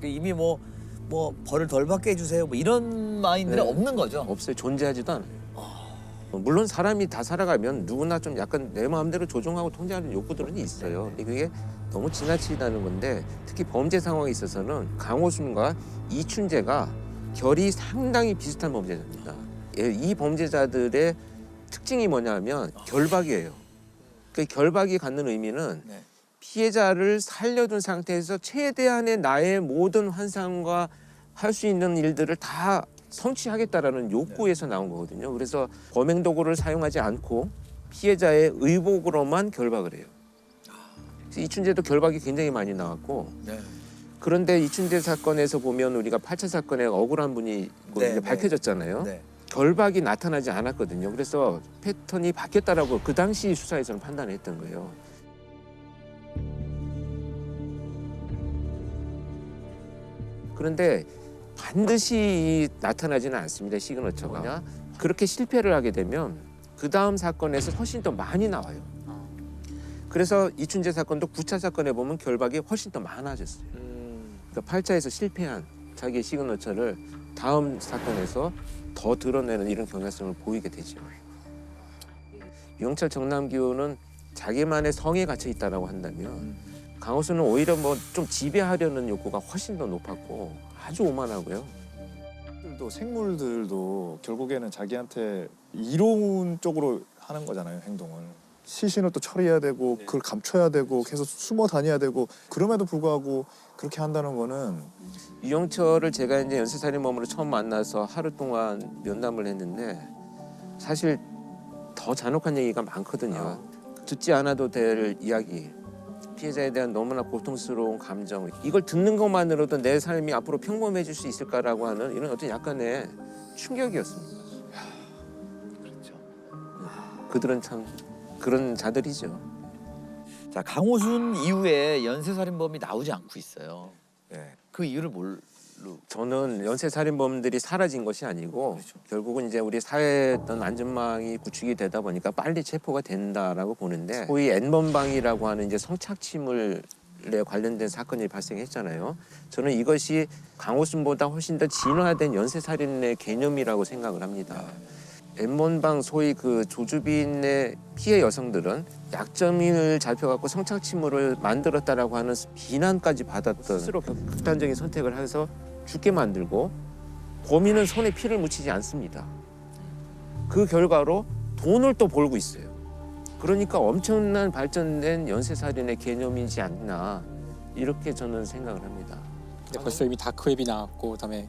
이미 뭐 벌을 덜 받게 해주세요. 뭐 이런 마인드는 없는 거죠. 없어요. 존재하지도 않아요. 물론 사람이 다 살아가면 누구나 좀 약간 내 마음대로 조종하고 통제하는 욕구들은 있어요. 근데 그게 너무 지나치다는 건데 특히 범죄 상황에 있어서는 강호순과 이춘재가 결이 상당히 비슷한 범죄자입니다. 이 범죄자들의 특징이 뭐냐면 결박이에요. 그 결박이 갖는 의미는 피해자를 살려둔 상태에서 최대한의 나의 모든 환상과 할 수 있는 일들을 다 성취하겠다라는 욕구에서 나온 거거든요. 그래서 범행 도구를 사용하지 않고 피해자의 의복으로만 결박을 해요. 이춘재도 결박이 굉장히 많이 나왔고 그런데 이춘재 사건에서 보면 우리가 8차 사건에 억울한 분이 이제 밝혀졌잖아요. 결박이 나타나지 않았거든요. 그래서 패턴이 바뀌었다라고 그 당시 수사에서는 판단했던 거예요. 그런데 반드시 나타나지는 않습니다. 시그너처가. 그렇게 실패를 하게 되면 그 다음 사건에서 훨씬 더 많이 나와요. 그래서 이춘재 사건도 9차 사건에 보면 결박이 훨씬 더 많아졌어요. 그러니까 8차에서 실패한 자기의 시그너처를 다음 사건에서 더 드러내는 이런 경향성을 보이게 되죠. 유영철 정남규는 자기만의 성에 갇혀 있다라고 한다면 강호순은 오히려 뭐 좀 지배하려는 욕구가 훨씬 더 높았고 아주 오만하고요. 생물들도 결국에는 자기한테 이로운 쪽으로 하는 거잖아요, 행동을. 시신을 또 처리해야 되고 그걸 감춰야 되고 계속 숨어 다녀야 되고 그럼에도 불구하고 그렇게 한다는 거는 유영철을 제가 이제 연쇄살인범으로 처음 만나서 하루 동안 면담을 했는데 사실 더 잔혹한 얘기가 많거든요. 듣지 않아도 될 이야기, 피해자에 대한 너무나 고통스러운 감정, 이걸 듣는 것만으로도 내 삶이 앞으로 평범해질 수 있을까라고 하는 이런 어떤 약간의 충격이었습니다. 그렇죠. 그들은 참 그런 자들이죠. 자, 강호순 이후에 연쇄살인범이 나오지 않고 있어요. 그 이유를 뭘로? 저는 연쇄살인범들이 사라진 것이 아니고 결국은 이제 우리 사회의 어떤 안전망이 구축이 되다 보니까 빨리 체포가 된다라고 보는데 소위 N번방이라고 하는 이제 성착취물에 관련된 사건이 발생했잖아요. 저는 이것이 강호순보다 훨씬 더 진화된 연쇄살인의 개념이라고 생각을 합니다. N번방 소위 그 조주빈의 피해 여성들은 약점을 잡혀갖고 성착취물을 만들었다라고 하는 비난까지 받았던 스스로 극단적인 선택을 해서 죽게 만들고 범인은 손에 피를 묻히지 않습니다. 그 결과로 돈을 또 벌고 있어요. 그러니까 엄청난 발전된 연쇄살인의 개념이지 않나 이렇게 저는 생각을 합니다. 근데 벌써 이미 다크웹이 나왔고 그다음에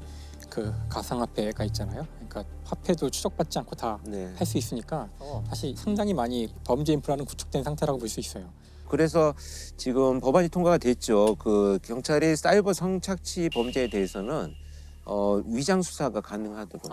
그 가상화폐가 있잖아요. 그러니까 화폐도 추적받지 않고 다 할 수 있으니까 사실 상당히 많이 범죄 인프라는 구축된 상태라고 볼 수 있어요. 그래서 지금 법안이 통과가 됐죠. 그 경찰이 사이버 성착취 범죄에 대해서는 위장 수사가 가능하도록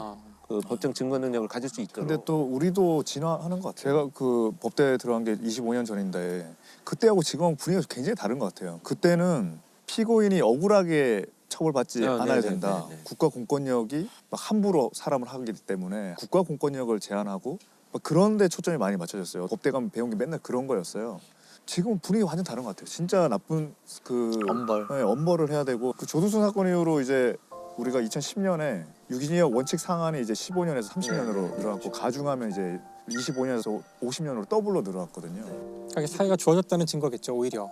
그 법정 증거 능력을 가질 수 있도록. 근데 또 우리도 진화하는 것 같아요. 제가 그 법대에 들어간 게 25년 전인데 그때하고 지금 분위기가 굉장히 다른 것 같아요. 그때는 피고인이 억울하게 처벌받지 않아야 된다. 국가 공권력이 막 함부로 사람을 하기 때문에 국가 공권력을 제한하고 그런 데 초점이 많이 맞춰졌어요. 법대 가면 배운 게 맨날 그런 거였어요. 지금은 분위기가 완전 다른 것 같아요. 진짜 나쁜 그 엄벌. 네, 엄벌을 해야 되고 그 조두순 사건 이후로 이제 우리가 2010년에 유기징역 원칙 상한이 이제 15년에서 30년으로 늘어났고 가중하면 이제 25년에서 50년으로 더블로 늘어났거든요. 그러니까 사회가 좋아졌다는 증거겠죠, 오히려.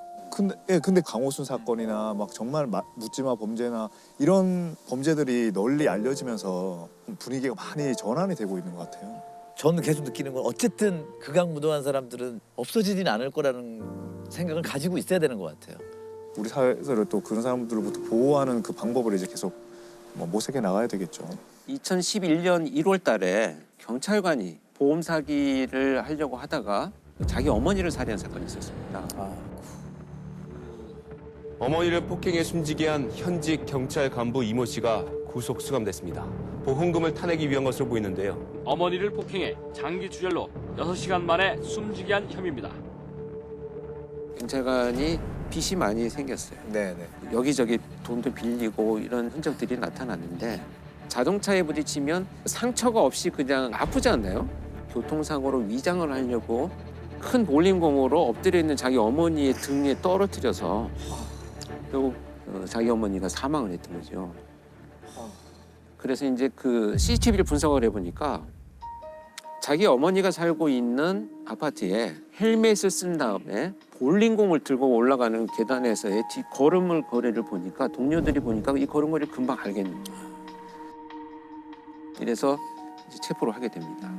근데 강호순 사건이나 막 정말 묻지마 범죄나 이런 범죄들이 널리 알려지면서 분위기가 많이 전환이 되고 있는 것 같아요. 저는 계속 느끼는 건 어쨌든 극악무도한 사람들은 없어지진 않을 거라는 생각을 가지고 있어야 되는 것 같아요. 우리 사회에서 또 그런 사람들로부터 보호하는 그 방법을 이제 계속 모색해 나가야 되겠죠. 2011년 1월 달에 경찰관이 보험 사기를 하려고 하다가 자기 어머니를 살해한 사건이 있었습니다. 어머니를 폭행해 숨지게 한 현직 경찰 간부 이모 씨가 구속 수감됐습니다. 보험금을 타내기 위한 것으로 보이는데요. 어머니를 폭행해 장기 출혈로 6시간 만에 숨지게 한 혐의입니다. 경찰관이 빚이 많이 생겼어요. 여기저기 돈도 빌리고 이런 흔적들이 나타났는데 자동차에 부딪히면 상처가 없이 그냥 아프지 않나요? 교통사고로 위장을 하려고 큰 볼링공으로 엎드려 있는 자기 어머니의 등에 떨어뜨려서 결국 자기 어머니가 사망을 했던 거죠. 그래서 이제 그 CCTV를 분석을 해보니까 자기 어머니가 살고 있는 아파트에 헬멧을 쓴 다음에 볼링공을 들고 올라가는 계단에서의 걸음을 거리를 보니까 동료들이 보니까 이 걸음걸이를 금방 알겠는 거예요. 이래서 이제 체포를 하게 됩니다.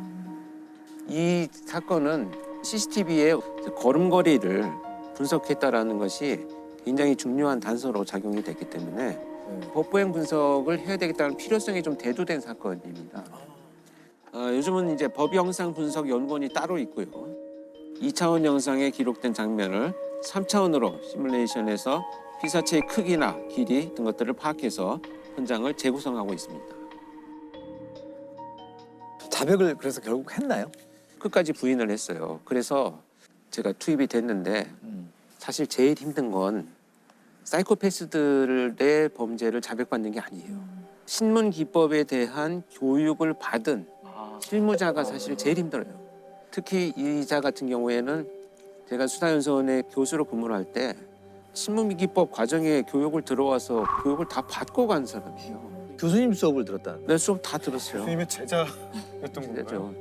이 사건은 CCTV의 걸음걸이를 분석했다라는 것이 굉장히 중요한 단서로 작용이 됐기 때문에 법부행 분석을 해야 되겠다는 필요성이 좀 대두된 사건입니다. 요즘은 이제 법 영상 분석 연구원이 따로 있고요. 2차원 영상에 기록된 장면을 3차원으로 시뮬레이션해서 피사체의 크기나 길이 등 것들을 파악해서 현장을 재구성하고 있습니다. 자백을 그래서 결국 했나요? 끝까지 부인을 했어요. 그래서 제가 투입이 됐는데 사실 제일 힘든 건 사이코패스들의 범죄를 자백받는 게 아니에요. 신문 기법에 대한 교육을 받은 실무자가 사실 제일 힘들어요. 특히 이자 같은 경우에는 제가 수사연수원의 교수로 근무를 할 때 신문 기법 과정에 교육을 들어와서 교육을 다 받고 간 사람이에요. 교수님 수업을 들었다? 네, 수업 다 들었어요. 교수님의 제자였던 건가요?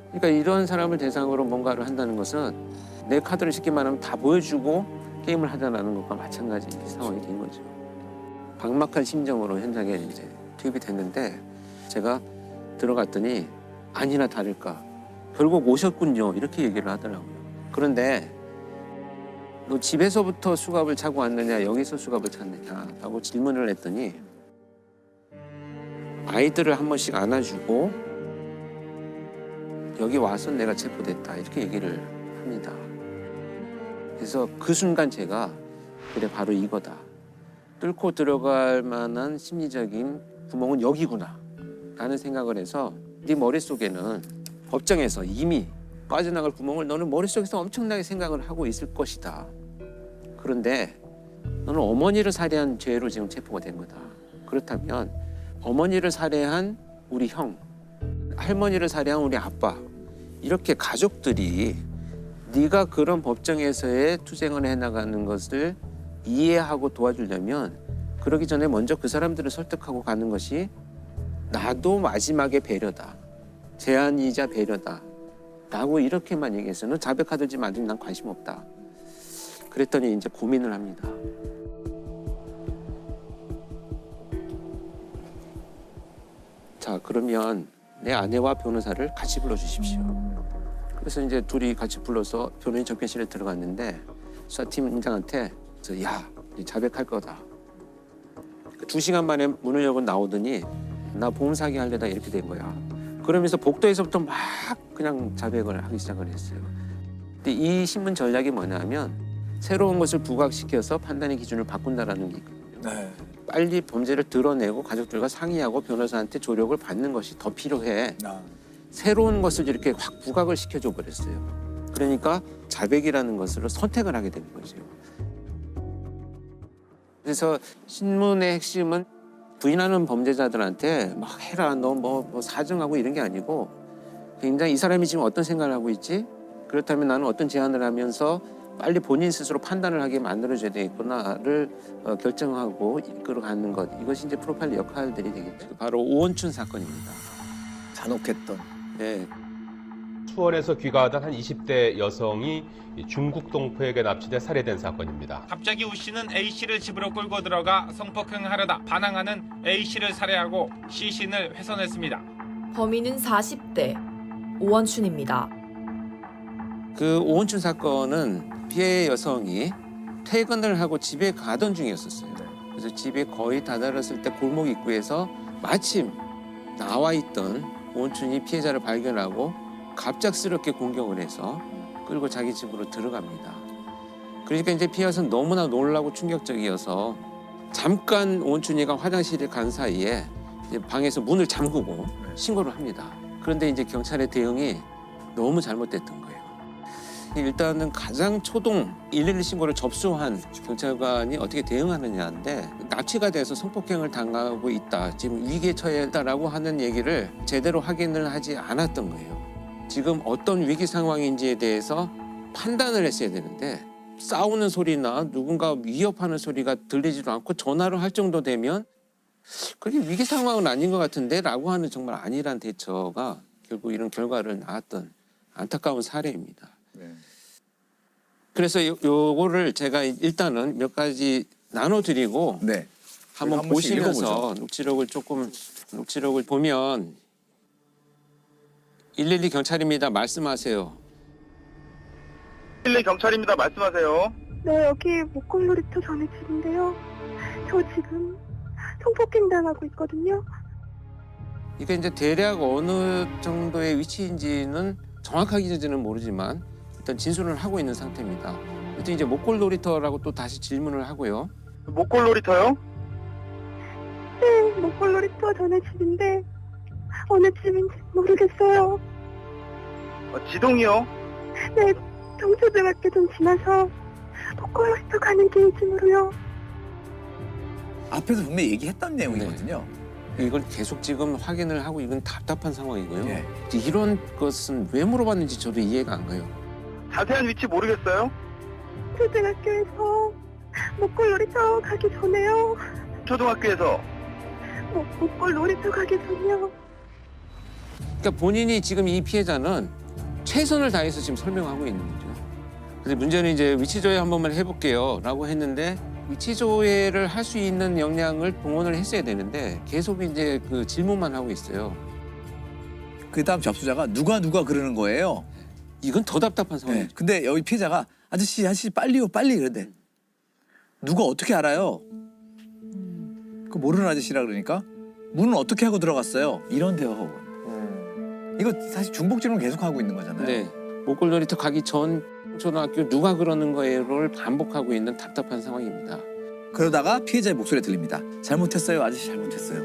그러니까 이런 사람을 대상으로 뭔가를 한다는 것은 내 카드를 쉽게 말하면 다 보여주고 게임을 하자라는 것과 마찬가지 상황이 된 거죠. 막막한 심정으로 현장에 이제 투입이 됐는데 제가 들어갔더니 아니나 다를까 결국 오셨군요 이렇게 얘기를 하더라고요. 그런데 너 집에서부터 수갑을 차고 왔느냐 여기서 수갑을 찼느냐 라고 질문을 했더니 아이들을 한 번씩 안아주고 여기 와서 내가 체포됐다 이렇게 얘기를 합니다. 그래서 그 순간 제가 그래 바로 이거다. 뚫고 들어갈 만한 심리적인 구멍은 여기구나 라는 생각을 해서 네 머릿속에는 법정에서 이미 빠져나갈 구멍을 너는 머릿속에서 엄청나게 생각을 하고 있을 것이다. 그런데 너는 어머니를 살해한 죄로 지금 체포가 된 거다. 그렇다면 어머니를 살해한 우리 형, 할머니를 살해한 우리 아빠 이렇게 가족들이 네가 그런 법정에서의 투쟁을 해나가는 것을 이해하고 도와주려면 그러기 전에 먼저 그 사람들을 설득하고 가는 것이 나도 마지막에 배려다. 제안이자 배려다. 라고 이렇게만 얘기해서는 자백하든지 말든지 난 관심 없다. 그랬더니 이제 고민을 합니다. 자, 그러면 내 아내와 변호사를 같이 불러주십시오. 그래서 이제 둘이 같이 불러서 변호인 접견실에 들어갔는데 수사팀장한테 야, 자백할 거다. 2시간 만에 문을 열고 나오더니 나 보험 사기 하려다 이렇게 된 거야. 그러면서 복도에서부터 막 그냥 자백을 하기 시작을 했어요. 근데 이 신문 전략이 뭐냐면 새로운 것을 부각시켜서 판단의 기준을 바꾼다라는 게 있거든요. 빨리 범죄를 드러내고 가족들과 상의하고 변호사한테 조력을 받는 것이 더 필요해. 새로운 것을 이렇게 확 부각을 시켜줘 버렸어요. 그러니까 자백이라는 것으로 선택을 하게 되는 거죠. 그래서 신문의 핵심은 부인하는 범죄자들한테 막 해라, 너 뭐 사정하고 이런 게 아니고 굉장히 이 사람이 지금 어떤 생각을 하고 있지? 그렇다면 나는 어떤 제안을 하면서 빨리 본인 스스로 판단을 하게 만들어줘야 되겠구나를 결정하고 이끌어가는 것. 이것이 이제 프로파일러 역할들이 되겠죠. 바로 오원춘 사건입니다. 잔혹했던. 네. 수원에서 귀가하던 한 20대 여성이 중국 동포에게 납치돼 살해된 사건입니다. 갑자기 우 씨는 A 씨를 집으로 끌고 들어가 성폭행하려다 반항하는 A 씨를 살해하고 시신을 훼손했습니다. 범인은 40대 오원춘입니다. 그 오원춘 사건은 피해 여성이 퇴근을 하고 집에 가던 중이었었어요. 그래서 집에 거의 다다랐을 때 골목 입구에서 마침 나와 있던 오원춘이 피해자를 발견하고 갑작스럽게 공격을 해서 끌고 자기 집으로 들어갑니다. 그러니까 이제 피해 여성은 너무나 놀라고 충격적이어서 잠깐 오원춘이가 화장실에 간 사이에 이제 방에서 문을 잠그고 신고를 합니다. 그런데 이제 경찰의 대응이 너무 잘못됐던 거예요. 일단은 가장 초동 112 신고를 접수한 경찰관이 어떻게 대응하느냐인데 납치가 돼서 성폭행을 당하고 있다. 지금 위기에 처해 있다라고 하는 얘기를 제대로 확인을 하지 않았던 거예요. 지금 어떤 위기 상황인지에 대해서 판단을 했어야 되는데 싸우는 소리나 누군가 위협하는 소리가 들리지도 않고 전화를 할 정도 되면 그게 위기 상황은 아닌 것 같은데 라고 하는 정말 안일한 대처가 결국 이런 결과를 낳았던 안타까운 사례입니다. 그래서 요거를 제가 일단은 몇 가지 나눠드리고 한번 보시면서 녹취록을 보면 112 경찰입니다. 말씀하세요. 112 경찰입니다. 말씀하세요. 네, 여기 목골놀이터 전에 집인데요. 저 지금 성폭행 당하고 있거든요. 이게 이제 대략 어느 정도의 위치인지는 정확하게는 모르지만 일단 진술을 하고 있는 상태입니다. 일단 이제 목골놀이터라고 또 다시 질문을 하고요. 목골놀이터요? 네, 목골놀이터 전에 집인데 어느 집인지 모르겠어요. 지동이요? 네, 동초등학교 좀 지나서 목골놀이터 가는 길쯤으로요. 앞에서 분명히 얘기했던 내용이거든요. 이걸 계속 지금 확인을 하고 이건 답답한 상황이고요. 이런 것은 왜 물어봤는지 저도 이해가 안 가요. 자세한 위치 모르겠어요? 초등학교에서 목골놀이터 가기 전에요. 초등학교에서? 목골놀이터 가기 전이요. 그러니까 본인이 지금 이 피해자는 최선을 다해서 지금 설명하고 있는 거죠. 근데 문제는 이제 위치 조회 한 번만 해볼게요 라고 했는데 위치 조회를 할 수 있는 역량을 동원을 했어야 되는데 계속 이제 그 질문만 하고 있어요. 그 다음 접수자가 누가 그러는 거예요. 이건 더 답답한 상황이죠. 근데 여기 피해자가 아저씨 빨리요 빨리 이러는데 누가 어떻게 알아요? 그 모르는 아저씨라 그러니까 문은 어떻게 하고 들어갔어요? 이런 대화가 이거 사실 중복 질문 계속 하고 있는 거잖아요. 네. 목골놀이터 가기 전 초등학교 누가 그러는 거예요를 반복하고 있는 답답한 상황입니다. 그러다가 피해자의 목소리가 들립니다. 잘못했어요. 아저씨 잘못했어요.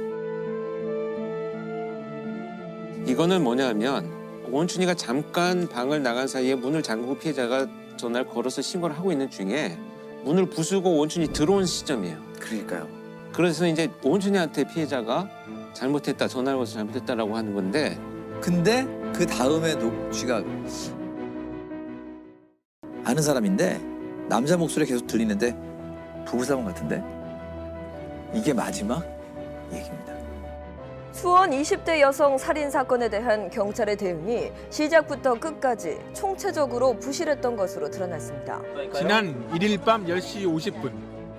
이거는 뭐냐면 오원춘이가 잠깐 방을 나간 사이에 문을 잠그고 피해자가 전화를 걸어서 신고를 하고 있는 중에 문을 부수고 오원춘이 들어온 시점이에요. 그러니까요. 그래서 이제 오원춘이한테 피해자가 잘못했다, 전화를 걸어서 잘못했다라고 하는 건데 근데 그 다음에 녹취가 아는 사람인데 남자 목소리 계속 들리는데 부부싸움 같은데 이게 마지막 얘기입니다. 수원 20대 여성 살인 사건에 대한 경찰의 대응이 시작부터 끝까지 총체적으로 부실했던 것으로 드러났습니다. 지난 1일 밤 10시 50분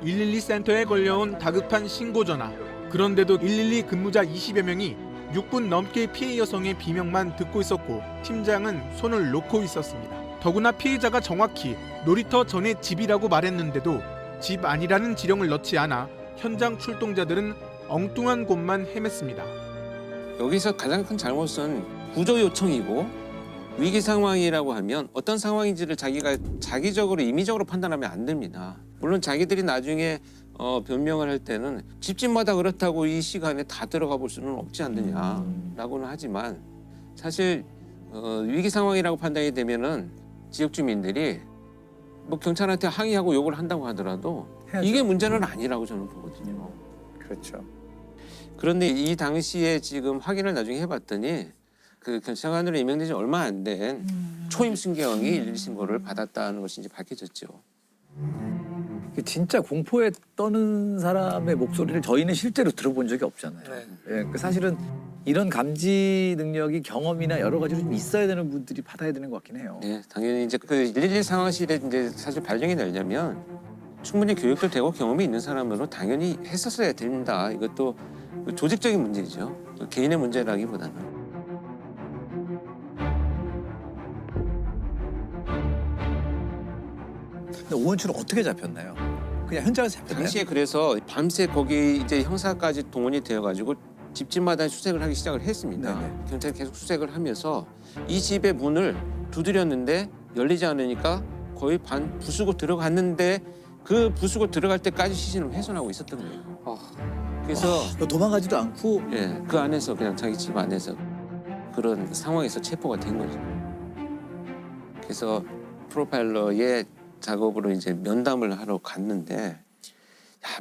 112 센터에 걸려온 다급한 신고 전화. 그런데도 112 근무자 20여 명이 6분 넘게 피해 여성의 비명만 듣고 있었고 팀장은 손을 놓고 있었습니다. 더구나 피해자가 정확히 놀이터 전에 집이라고 말했는데도 집 아니라는 지령을 넣지 않아 현장 출동자들은 엉뚱한 곳만 헤맸습니다. 여기서 가장 큰 잘못은 구조 요청이고 위기 상황이라고 하면 어떤 상황인지를 자기가 자기적으로 임의적으로 판단하면 안 됩니다. 물론 자기들이 나중에 변명을 할 때는 집집마다 그렇다고 이 시간에 다 들어가 볼 수는 없지 않느냐라고는 하지만 사실 위기 상황이라고 판단이 되면은 지역 주민들이 뭐 경찰한테 항의하고 욕을 한다고 하더라도 해야죠. 이게 문제는 아니라고 저는 보거든요. 그렇죠. 그런데 이 당시에 지금 확인을 나중에 해봤더니 그 경찰관으로 임명된 지 얼마 안 된 초임 순경이 112 신고를 받았다는 것이 이제 밝혀졌죠. 진짜 공포에 떠는 사람의 목소리를 저희는 실제로 들어본 적이 없잖아요. 예, 그 사실은 이런 감지 능력이 경험이나 여러 가지로 좀 있어야 되는 분들이 받아야 되는 것 같긴 해요. 네, 당연히 이제 그 112 상황실에 이제 사실 발령이 되려면 충분히 교육도 되고 경험이 있는 사람으로 당연히 했었어야 된다. 이것도 조직적인 문제죠. 개인의 문제라기보다는. 근데 오원춘은 어떻게 잡혔나요? 그냥 현장에서 잡혔나요? 당시에 그래서 밤새 거기 이제 형사까지 동원이 되어가지고 집집마다 수색을 하기 시작을 했습니다. 네네. 경찰이 계속 수색을 하면서 이 집의 문을 두드렸는데 열리지 않으니까 거의 반 부수고 들어갔는데 그 부수고 들어갈 때까지 시신을 훼손하고 있었던 거예요. 그래서 도망가지도 않고 예, 그 안에서 그냥 자기 집 안에서 그런 상황에서 체포가 된 거죠. 그래서 프로파일러의 작업으로 이제 면담을 하러 갔는데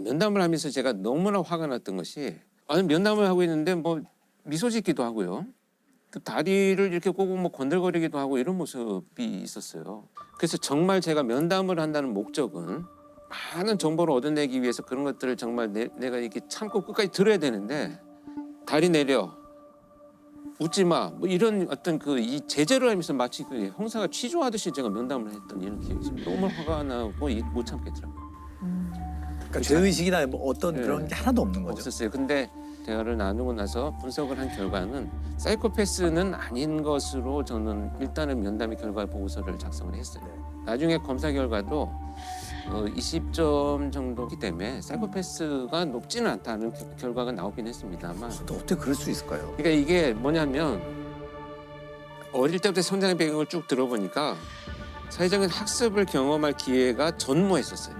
면담을 하면서 제가 너무나 화가 났던 것이 면담을 하고 있는데 뭐 미소 짓기도 하고요. 또 다리를 이렇게 꼬고 뭐 건들거리기도 하고 이런 모습이 있었어요. 그래서 정말 제가 면담을 한다는 목적은 많은 정보를 얻어내기 위해서 그런 것들을 정말 내가 이렇게 참고 끝까지 들어야 되는데 다리 내려 웃지 마 뭐 이런 어떤 그 이 제재를 하면서 마치 그 형사가 취조하듯이 제가 면담을 했던 이런 기억이 있어요. 너무 화가 나고 못 참겠더라고요. 그러니까 죄의식이나 뭐 어떤 그런 게 하나도 없는 거죠. 없었어요. 근데 대화를 나누고 나서 분석을 한 결과는 사이코패스는 아닌 것으로 저는 일단은 면담의 결과 보고서를 작성을 했어요. 나중에 검사 결과도 20점 정도기 때문에 사이코패스가 높지는 않다는 결과가 나오긴 했습니다만 어떻게 그럴 수 있을까요? 그러니까 이게 뭐냐면 어릴 때부터 성장의 배경을 쭉 들어보니까 사회적인 학습을 경험할 기회가 전무했었어요.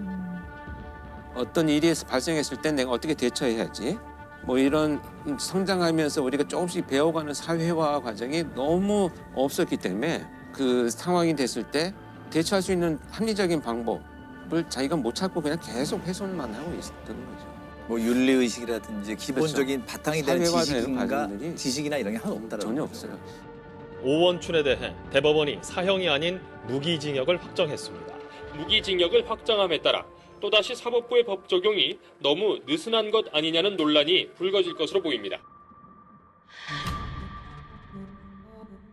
어떤 일이 발생했을 때 내가 어떻게 대처해야지 뭐 이런 성장하면서 우리가 조금씩 배워가는 사회화 과정이 너무 없었기 때문에 그 상황이 됐을 때 대처할 수 있는 합리적인 방법을 자기가 못 찾고 그냥 계속 훼손만 하고 있었던 거죠. 뭐 윤리의식이라든지 기본적인 그렇죠. 바탕이 된 사회화되는 과정들이 지식이나 이런 게 하나도 없다라는 전혀 거죠. 없어요. 오원춘에 대해 대법원이 사형이 아닌 무기징역을 확정했습니다. 무기징역을 확정함에 따라 또다시 사법부의 법 적용이 너무 느슨한 것 아니냐는 논란이 불거질 것으로 보입니다.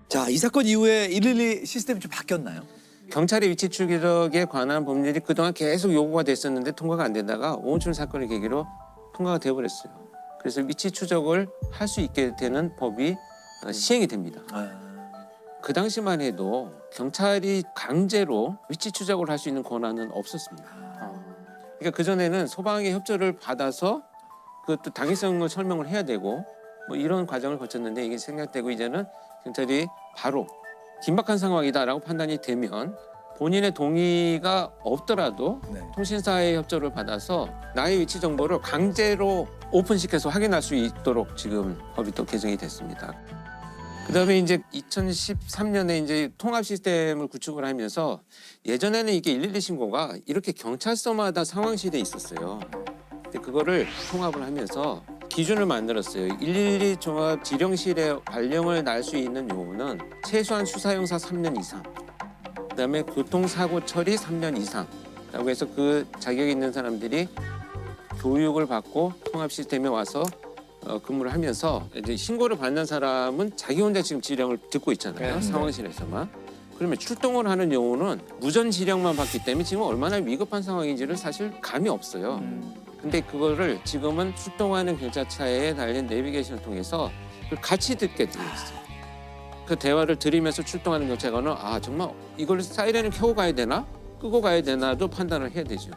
자, 이 사건 이후에 112 시스템이 좀 바뀌었나요? 경찰의 위치 추적에 관한 법률이 그동안 계속 요구가 됐었는데 통과가 안 되다가 오원춘 사건을 계기로 통과가 돼버렸어요. 그래서 위치 추적을 할 수 있게 되는 법이 시행이 됩니다. 그 당시만 해도 경찰이 강제로 위치 추적을 할 수 있는 권한은 없었습니다. 그러니까 그전에는 소방의 협조를 받아서 그것도 당위성을 설명을 해야 되고 뭐 이런 과정을 거쳤는데 이게 생략되고 이제는 경찰이 바로 긴박한 상황이다라고 판단이 되면 본인의 동의가 없더라도 통신사의 협조를 받아서 나의 위치 정보를 강제로 오픈시켜서 확인할 수 있도록 지금 법이 또 개정이 됐습니다. 그다음에 이제 2013년에 이제 통합 시스템을 구축을 하면서 예전에는 이게 112 신고가 이렇게 경찰서마다 상황실에 있었어요. 근데 그거를 통합을 하면서 기준을 만들었어요. 112 종합 지령실에 발령을 날 수 있는 요원은 최소한 수사 형사 3년 이상, 그다음에 교통사고 처리 3년 이상라고 해서 그 자격이 있는 사람들이 교육을 받고 통합 시스템에 와서 근무를 하면서 이제 신고를 받는 사람은 자기 혼자 지금 지령을 듣고 있잖아요. 상황실에서만. 그러면 출동을 하는 요원은 무전 지령만 받기 때문에 지금 얼마나 위급한 상황인지를 사실 감이 없어요. 근데 그거를 지금은 출동하는 경찰차에 달린 내비게이션을 통해서 같이 듣게 되어 있어요. 그 대화를 들으면서 출동하는 경찰관은 정말 이걸 사이렌을 켜고 가야 되나? 끄고 가야 되나도 판단을 해야 되죠.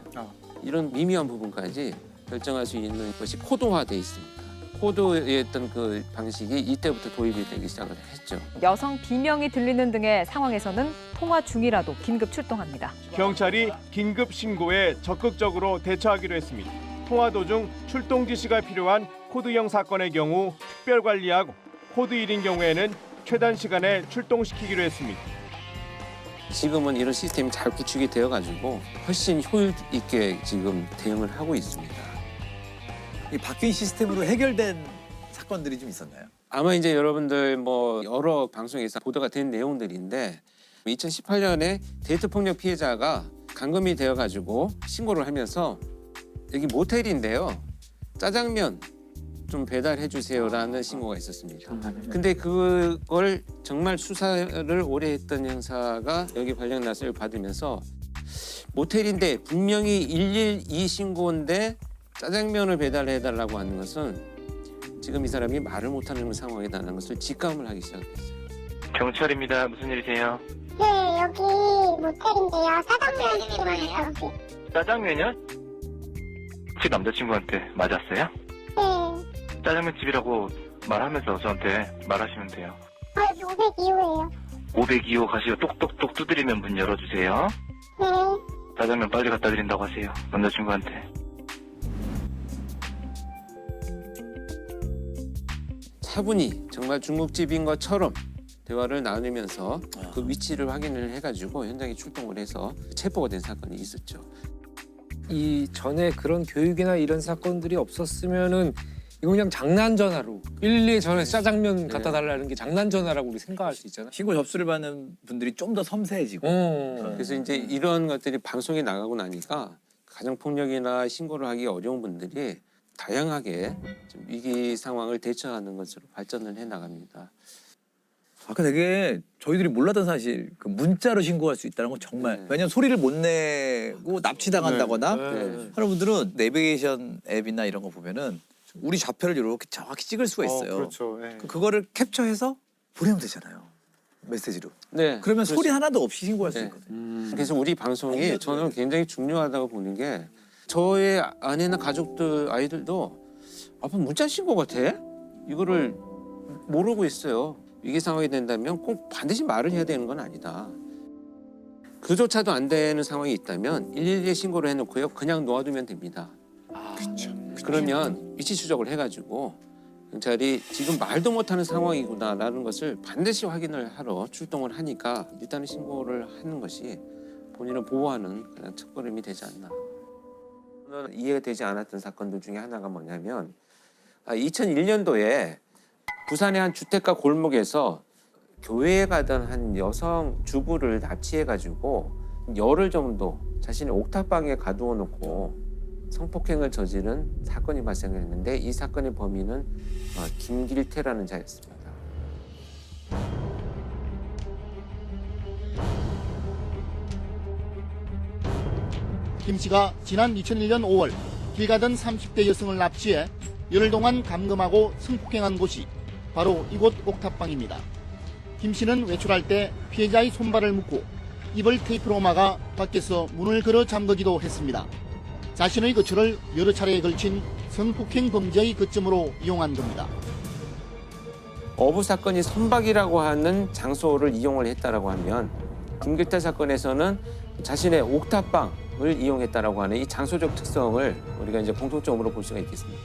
이런 미미한 부분까지 결정할 수 있는 것이 코드화되어 있습니다. 코드의 어떤 그 방식이 이때부터 도입이 되기 시작을 했죠. 여성 비명이 들리는 등의 상황에서는 통화 중이라도 긴급 출동합니다. 경찰이 긴급 신고에 적극적으로 대처하기로 했습니다. 통화 도중 출동 지시가 필요한 코드형 사건의 경우 특별 관리하고 코드 1인 경우에는 최단 시간에 출동시키기로 했습니다. 지금은 이런 시스템이 잘 구축이 되어가지고 훨씬 효율 있게 지금 대응을 하고 있습니다. 이 바뀐 시스템으로 해결된 사건들이 좀 있었나요? 아마 이제 여러분들 뭐 여러 방송에서 보도가 된 내용들인데 2018년에 데이트 폭력 피해자가 감금이 되어가지고 신고를 하면서 여기 모텔인데요. 짜장면 좀 배달해 주세요라는 신고가 있었습니다. 근데 그걸 정말 수사를 오래 했던 형사가 여기 관련 나서를 받으면서 모텔인데 분명히 112 신고인데 짜장면을 배달해달라고 하는 것은 지금 이 사람이 말을 못하는 상황이라는 것을 직감을 하기 시작했어요. 경찰입니다. 무슨 일이세요? 네, 여기 모텔인데요. 짜장면 필요해요. 짜장면이요? 혹시 남자친구한테 맞았어요? 네. 짜장면집이라고 말하면서 저한테 말하시면 돼요. 여기 502호예요. 502호 가시고 똑똑똑 두드리면 문 열어주세요. 네. 짜장면 빨리 갖다 드린다고 하세요. 남자친구한테. 차분히 정말 중국집인 것처럼 대화를 나누면서 그 위치를 확인을 해가지고 현장에 출동을 해서 체포가 된 사건이 있었죠. 이 전에 그런 교육이나 이런 사건들이 없었으면은 이거 그냥 장난 전화로 112에 전화해서 짜장면 갖다 달라는 게 장난 전화라고 우리 생각할 수 있잖아. 신고 접수를 받는 분들이 좀 더 섬세해지고. 그래서 이제 이런 것들이 방송에 나가고 나니까 가정폭력이나 신고를 하기 어려운 분들이 다양하게 좀 위기 상황을 대처하는 것으로 발전을 해나갑니다. 아까 되게 저희들이 몰랐던 사실 그 문자로 신고할 수 있다는 건 정말 왜냐면 소리를 못 내고 납치당한다거나 하는 분들은 내비게이션 앱이나 이런 거 보면은 우리 좌표를 이렇게 정확히 찍을 수가 있어요. 그렇죠. 그거를 캡처해서 보내면 되잖아요. 메시지로. 네. 그러면 소리 하나도 없이 신고할 수 있거든요. 그래서 우리 방송이 저는 굉장히 중요하다고 보는 게 저의 아내나 가족들 아이들도 아빠 문자 신고 같아? 이거를 모르고 있어요. 위기 상황이 된다면 꼭 반드시 말을 해야 되는 건 아니다. 그조차도 안 되는 상황이 있다면 112에 신고를 해놓고요. 그냥 놓아두면 됩니다. 그러면 위치 추적을 해가지고 경찰이 지금 말도 못하는 상황이구나라는 것을 반드시 확인을 하러 출동을 하니까 일단은 신고를 하는 것이 본인을 보호하는 그냥 첫걸음이 되지 않나. 저는 이해가 되지 않았던 사건들 중에 하나가 뭐냐면 2001년도에 부산의 한 주택가 골목에서 교회에 가던 한 여성 주부를 납치해가지고 열흘 정도 자신의 옥탑방에 가두어 놓고 성폭행을 저지른 사건이 발생했는데 이 사건의 범인은 김길태라는 자였습니다. 김 씨가 지난 2001년 5월 길 가던 30대 여성을 납치해 열흘 동안 감금하고 성폭행한 곳이 바로 이곳 옥탑방입니다. 김 씨는 외출할 때 피해자의 손발을 묶고 입을 테이프로 막아 밖에서 문을 걸어 잠그기도 했습니다. 자신의 거처를 여러 차례에 걸친 성폭행 범죄의 거점으로 이용한 겁니다. 어부 사건이 선박이라고 하는 장소를 이용을 했다라고 하면 김길태 사건에서는 자신의 옥탑방을 이용했다라고 하는 이 장소적 특성을 우리가 이제 공통점으로 볼 수가 있겠습니다.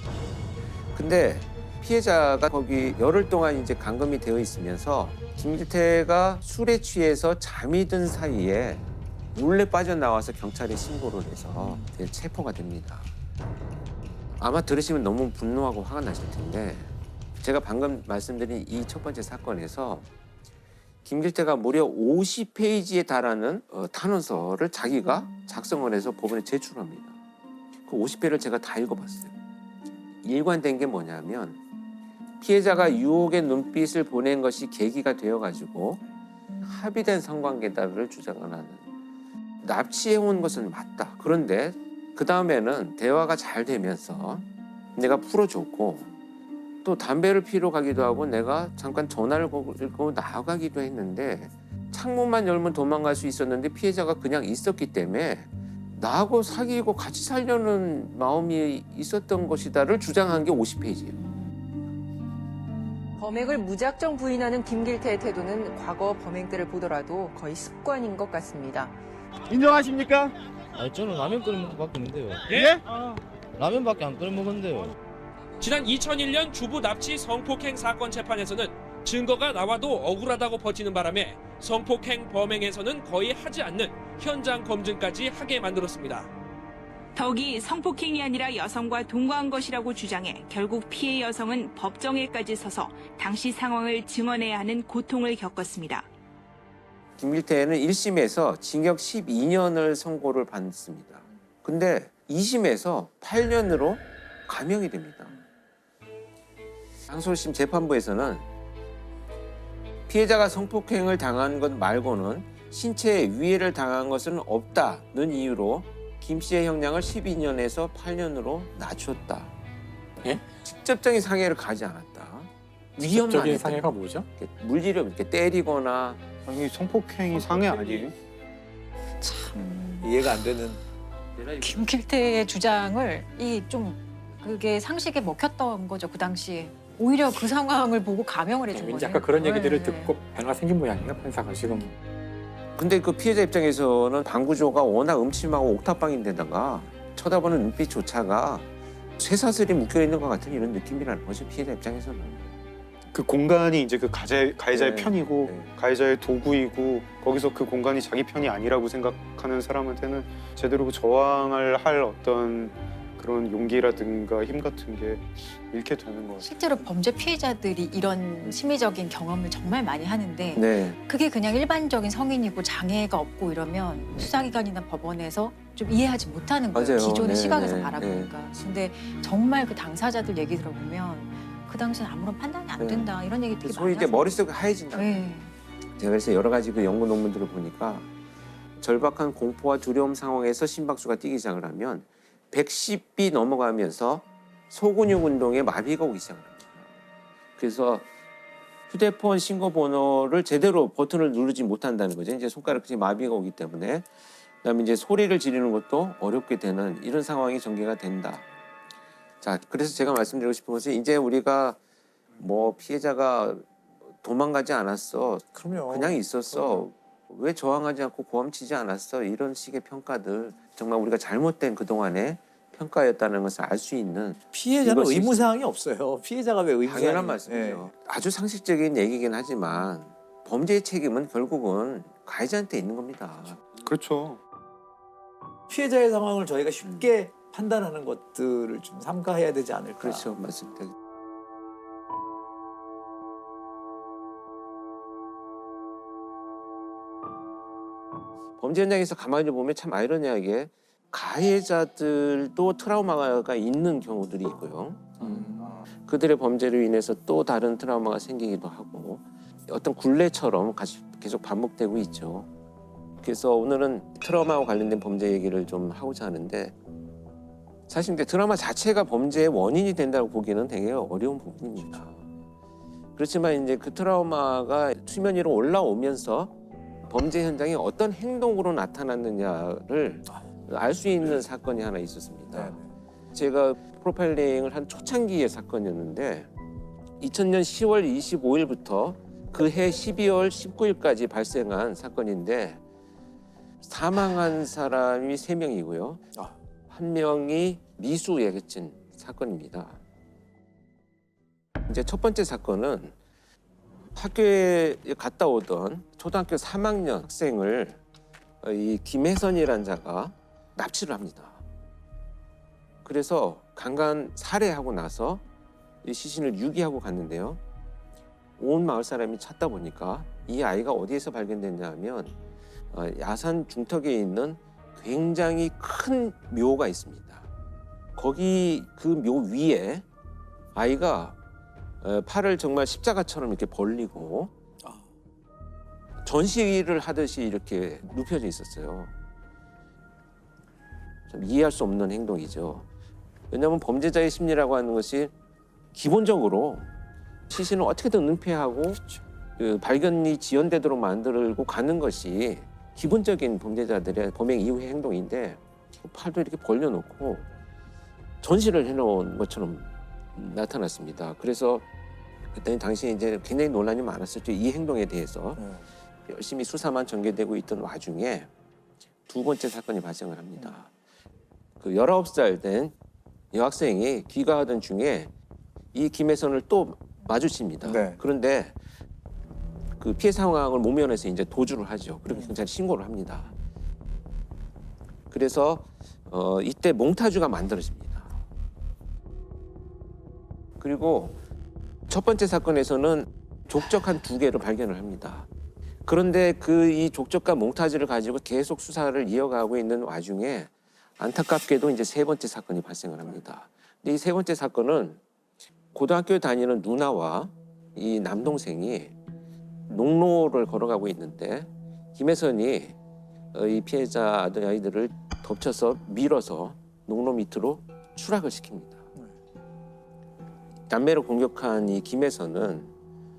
근데 피해자가 거기 열흘 동안 이제 감금이 되어 있으면서 김길태가 술에 취해서 잠이 든 사이에 몰래 빠져나와서 경찰에 신고를 해서 체포가 됩니다. 아마 들으시면 너무 분노하고 화가 나실 텐데 제가 방금 말씀드린 이 첫 번째 사건에서 김길태가 무려 50페이지에 달하는 탄원서를 자기가 작성을 해서 법원에 제출합니다. 그 50페이지를 제가 다 읽어봤어요. 일관된 게 뭐냐면 피해자가 유혹의 눈빛을 보낸 것이 계기가 되어가지고 합의된 성관계다를 주장을 하는 납치해온 것은 맞다. 그런데 그 다음에는 대화가 잘 되면서 내가 풀어줬고 또 담배를 피러 가기도 하고 내가 잠깐 전화를 걸고 나가기도 했는데 창문만 열면 도망갈 수 있었는데 피해자가 그냥 있었기 때문에 나하고 사귀고 같이 살려는 마음이 있었던 것이다를 주장한 게 50페이지예요. 범행을 무작정 부인하는 김길태의 태도는 과거 범행 때를 보더라도 거의 습관인 것 같습니다. 인정하십니까? 저는 라면 끓여 먹을 밖에 없는데요. 예? 라면밖에 안 끓여 먹었는데요. 지난 2001년 주부 납치 성폭행 사건 재판에서는 증거가 나와도 억울하다고 버티는 바람에 성폭행 범행에서는 거의 하지 않는 현장 검증까지 하게 만들었습니다. 덕이 성폭행이 아니라 여성과 동거한 것이라고 주장해 결국 피해 여성은 법정에까지 서서 당시 상황을 증언해야 하는 고통을 겪었습니다. 김길태는 1심에서 징역 12년을 선고를 받습니다. 근데 2심에서 8년으로 감형이 됩니다. 항소심 재판부에서는 피해자가 성폭행을 당한 것 말고는 신체에 위해를 당한 것은 없다는 이유로 김 씨의 형량을 12년에서 8년으로 낮췄다. 예? 직접적인 상해를 가지 않았다. 위험만 직접적인 했다. 상해가 뭐죠? 물리력 이렇게 때리거나. 아니 성폭행이 상해 아니에요? 이해가 안 되는. 김길태의 주장을 그게 상식에 먹혔던 거죠 그 당시에. 오히려 그 상황을 보고 감형을 해준 거예요. 왠지 아까 그런 얘기들을 네. 듣고 변화가 생긴 모양이에요 판사가 지금. 근데 그 피해자 입장에서는 방구조가 워낙 음침하고 옥탑방인데다가 쳐다보는 눈빛조차가 쇠사슬이 묶여있는 것 같은 이런 느낌이라는 거죠. 피해자 입장에서는. 그 공간이 이제 그 가해자의 네. 편이고 가해자의 도구이고 거기서 그 공간이 자기 편이 아니라고 생각하는 사람한테는 제대로 그 저항을 할 어떤 그런 용기라든가 힘 같은 게 잃게 되는 것 같아요. 실제로 범죄 피해자들이 이런 심리적인 경험을 정말 많이 하는데 네. 그게 그냥 일반적인 성인이고 장애가 없고 이러면 수사기관이나 법원에서 좀 이해하지 못하는 거예요. 맞아요. 기존의 네, 시각에서 네, 바라보니까. 근데 정말 그 당사자들 얘기 들어보면 그 당시엔 아무런 판단이 안 된다 이런 얘기 되게 소위 많이 이제 하세요. 머릿속이 하얘진다. 네. 제가 그래서 여러 가지 그 연구 논문들을 보니까 절박한 공포와 두려움 상황에서 심박수가 뛰기 시작을 하면 110비 넘어가면서 소근육 운동에 마비가 오기 시작을 합니다. 그래서 휴대폰 신고 번호를 제대로 버튼을 누르지 못한다는 거죠. 이제 손가락이 마비가 오기 때문에. 그다음에 이제 소리를 지르는 것도 어렵게 되는 이런 상황이 전개가 된다. 자, 그래서 제가 말씀드리고 싶은 것은 이제 우리가 뭐 피해자가 도망가지 않았어. 그럼요. 그냥 있었어. 왜 저항하지 않고 고함치지 않았어. 이런 식의 평가들 정말 우리가 잘못된 그동안의 평가였다는 것을 알 수 있는 피해자는 의무사항이 없어요. 피해자가 왜 의무사항이 당연한 말씀이죠. 아주 상식적인 얘기긴 하지만 범죄의 책임은 결국은 가해자한테 있는 겁니다. 그렇죠. 피해자의 상황을 저희가 쉽게 판단하는 것들을 좀 삼가해야 되지 않을까. 그렇죠. 맞습니다. 범죄 현장에서 가만히 보면 참 아이러니하게 가해자들도 트라우마가 있는 경우들이 있고요. 그들의 범죄로 인해서 또 다른 트라우마가 생기기도 하고 어떤 굴레처럼 계속 반복되고 있죠. 그래서 오늘은 트라우마와 관련된 범죄 얘기를 좀 하고자 하는데 사실 이제 트라우마 자체가 범죄의 원인이 된다고 보기는 되게 어려운 부분입니다. 그렇지만 이제 그 트라우마가 수면 위로 올라오면서 범죄 현장에 어떤 행동으로 나타났느냐를 알 수 있는 사건이 하나 있었습니다. 제가 프로파일링을 한 초창기의 사건이었는데 2000년 10월 25일부터 그해 12월 19일까지 발생한 사건인데 사망한 사람이 3명이고요. 한 명이 미수예고죄 사건입니다. 이제 첫 번째 사건은 학교에 갔다 오던 초등학교 3학년 학생을 이 김혜선이라는 자가 납치를 합니다. 그래서 강간 살해하고 나서 이 시신을 유기하고 갔는데요. 온 마을 사람이 찾다 보니까 이 아이가 어디에서 발견됐냐 하면 야산 중턱에 있는 굉장히 큰 묘가 있습니다. 거기 그 묘 위에 아이가 팔을 정말 십자가처럼 이렇게 벌리고 전시를 하듯이 이렇게 눕혀져 있었어요. 좀 이해할 수 없는 행동이죠. 왜냐하면 범죄자의 심리라고 하는 것이 기본적으로 시신을 어떻게든 은폐하고 그 발견이 지연되도록 만들고 가는 것이 기본적인 범죄자들의 범행 이후의 행동인데 팔도 이렇게 벌려놓고 전시를 해놓은 것처럼 나타났습니다. 그래서 그때 당시에 이제 굉장히 논란이 많았었죠. 이 행동에 대해서 열심히 수사만 전개되고 있던 와중에 두 번째 사건이 발생을 합니다. 그 19살 된 여학생이 귀가하던 중에 이 김혜선을 또 마주칩니다. 그런데 그 피해 상황을 모면해서 이제 도주를 하죠. 그리고 경찰에 신고를 합니다. 그래서 이때 몽타주가 만들어집니다. 그리고 첫 번째 사건에서는 족적 두 개를 발견을 합니다. 그런데 이 족적과 몽타주를 가지고 계속 수사를 이어가고 있는 와중에 안타깝게도 이제 세 번째 사건이 발생을 합니다. 근데 이 세 번째 사건은 고등학교에 다니는 누나와 이 남동생이 농로를 걸어가고 있는데 김혜선이 이 피해자 아이들을 덮쳐서 밀어서 농로 밑으로 추락을 시킵니다. 남매를 공격한 이 김혜선은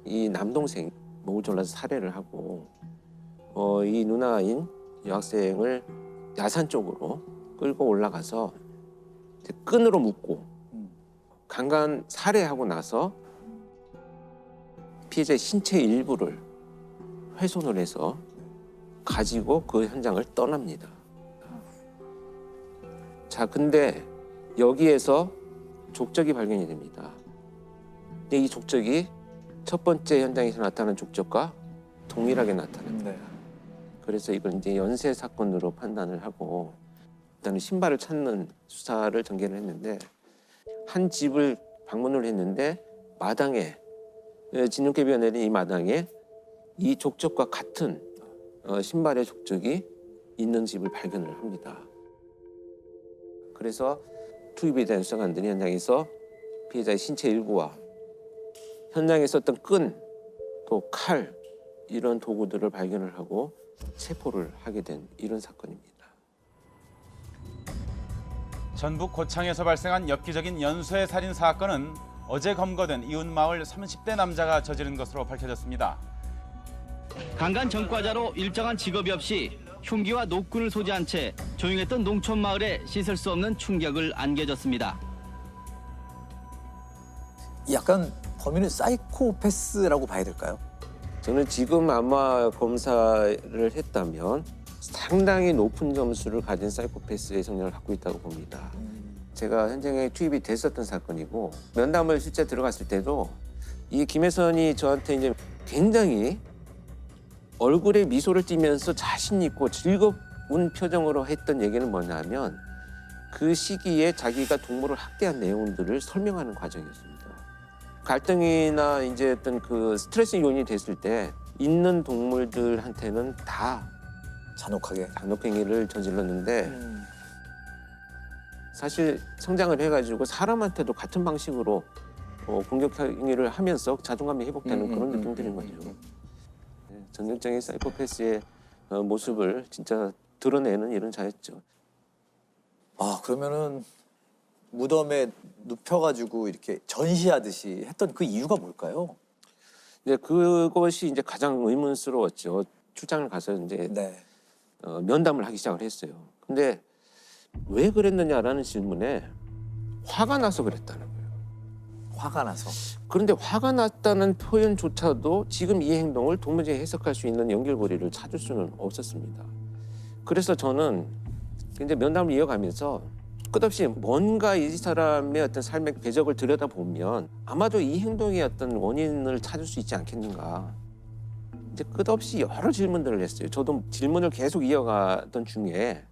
이 남동생 목을 졸라서 살해를 하고 이 누나인 여학생을 야산 쪽으로 끌고 올라가서 끈으로 묶고 강간 살해하고 나서 피해자의 신체 일부를 훼손을 해서 가지고 그 현장을 떠납니다. 자, 근데 여기에서 족적이 발견이 됩니다. 근데 이 족적이 첫 번째 현장에서 나타난 족적과 동일하게 나타납니다. 그래서 이걸 이제 연쇄 사건으로 판단을 하고 일단은 신발을 찾는 수사를 전개를 했는데 한 집을 방문을 했는데 마당에 진흙개비가 내린 이 마당에 이 족적과 같은 신발의 족적이 있는 집을 발견을 합니다. 그래서 투입이 된 수사관들이 현장에서 피해자의 신체 일부와 현장에 썼던 끈, 또 칼 이런 도구들을 발견을 하고 체포를 하게 된 이런 사건입니다. 전북 고창에서 발생한 엽기적인 연쇄 살인 사건은 어제 검거된 이웃마을 30대 남자가 저지른 것으로 밝혀졌습니다. 강간 전과자로 일정한 직업이 없이 흉기와 노끈을 소지한 채 조용했던 농촌 마을에 씻을 수 없는 충격을 안겨줬습니다. 약간 범인은 사이코패스라고 봐야 될까요? 저는 지금 아마 검사를 했다면 상당히 높은 점수를 가진 사이코패스의 성향을 갖고 있다고 봅니다. 제가 현장에 투입이 됐었던 사건이고 면담을 실제 들어갔을 때도 이 김혜선이 저한테 이제 굉장히 얼굴에 미소를 띠면서 자신 있고 즐거운 표정으로 했던 얘기는 뭐냐면 그 시기에 자기가 동물을 학대한 내용들을 설명하는 과정이었습니다. 갈등이나 이제 어떤 그 스트레스 요인이 됐을 때 있는 동물들한테는 다 잔혹행위를 저질렀는데 사실 성장을 해가지고 사람한테도 같은 방식으로 공격 행위를 하면서 자존감이 회복되는 그런 느낌들인 거죠. 전형적인 사이코패스의 모습을 진짜 드러내는 이런 자였죠. 아, 그러면은 무덤에 눕혀가지고 이렇게 전시하듯이 했던 그 이유가 뭘까요? 이제 그것이 이제 가장 의문스러웠죠. 출장을 가서 이제 면담을 하기 시작을 했어요. 근데 왜 그랬느냐라는 질문에 화가 나서 그랬다는 거예요. 화가 나서. 그런데 화가 났다는 표현조차도 지금 이 행동을 도무지 해석할 수 있는 연결고리를 찾을 수는 없었습니다. 그래서 저는 이제 면담을 이어가면서 끝없이 뭔가 이 사람의 어떤 삶의 궤적을 들여다보면 아마도 이 행동의 어떤 원인을 찾을 수 있지 않겠는가. 이제 끝없이 여러 질문들을 했어요. 저도 질문을 계속 이어가던 중에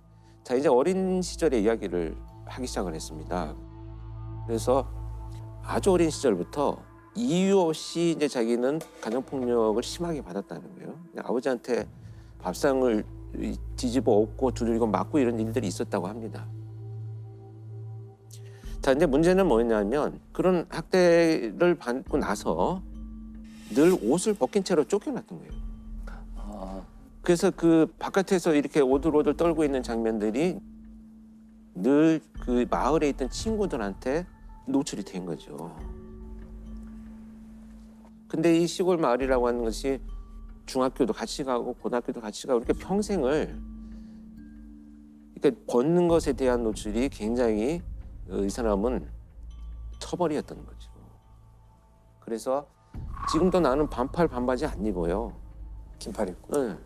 자, 이제 어린 시절의 이야기를 하기 시작을 했습니다. 그래서 아주 어린 시절부터 이유 없이 이제 자기는 가정폭력을 심하게 받았다는 거예요. 아버지한테 밥상을 뒤집어 엎고 두들기고 맞고 이런 일들이 있었다고 합니다. 자, 이제 문제는 뭐냐면 그런 학대를 받고 나서 늘 옷을 벗긴 채로 쫓겨났던 거예요. 그래서 그 바깥에서 이렇게 오들오들 떨고 있는 장면들이 늘 그 마을에 있던 친구들한테 노출이 된 거죠. 근데 이 시골 마을이라고 하는 것이 중학교도 같이 가고 고등학교도 같이 가고 이렇게 평생을 이렇게 벗는 것에 대한 노출이 굉장히 이 사람은 처벌이었던 거죠. 그래서 지금도 나는 반팔 반바지 안 입어요. 긴팔 입고. 네.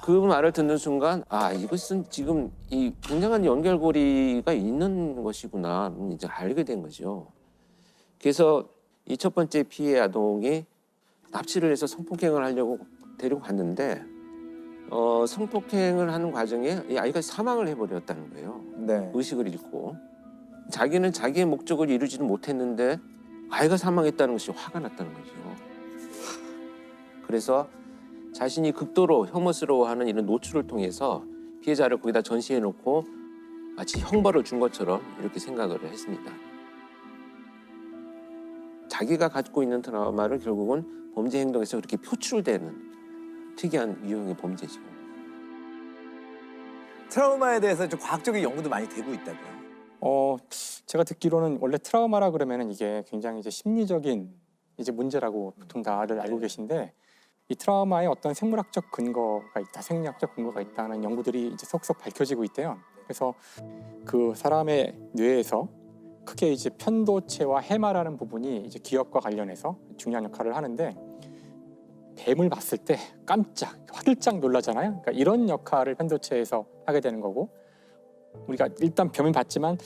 그 말을 듣는 순간 이것은 지금 이 굉장한 연결고리가 있는 것이구나 이제 알게 된 거죠. 그래서 이 첫 번째 피해 아동이 납치를 해서 성폭행을 하려고 데리고 갔는데 성폭행을 하는 과정에 이 아이가 사망을 해버렸다는 거예요. 네. 의식을 잃고 자기는 자기의 목적을 이루지는 못했는데 아이가 사망했다는 것이 화가 났다는 거죠. 그래서 자신이 극도로 혐오스러워하는 이런 노출을 통해서 피해자를 거기다 전시해놓고 마치 형벌을 준 것처럼 이렇게 생각을 했습니다. 자기가 갖고 있는 트라우마를 결국은 범죄 행동에서 그렇게 표출되는 특이한 유형의 범죄죠. 트라우마에 대해서 좀 과학적인 연구도 많이 되고 있다고요. 제가 듣기로는 원래 트라우마라 그러면은 이게 굉장히 이제 심리적인 이제 문제라고 보통 다들 알고 계신데 이 트라우마에 어떤 생물학적 근거가 있다, 생리학적 근거가 있다는 연구들이 이제 속속 밝혀지고 있대요. 그래서 그 사람의 뇌에서 크게 이제 편도체와 해마라는 부분이 이제 기억과 관련해서 중요한 역할을 하는데 뱀을 봤을 때 깜짝, 화들짝 놀라잖아요. 그러니까 이런 역할을 편도체에서 하게 되는 거고 우리가 일단 뱀을 봤지만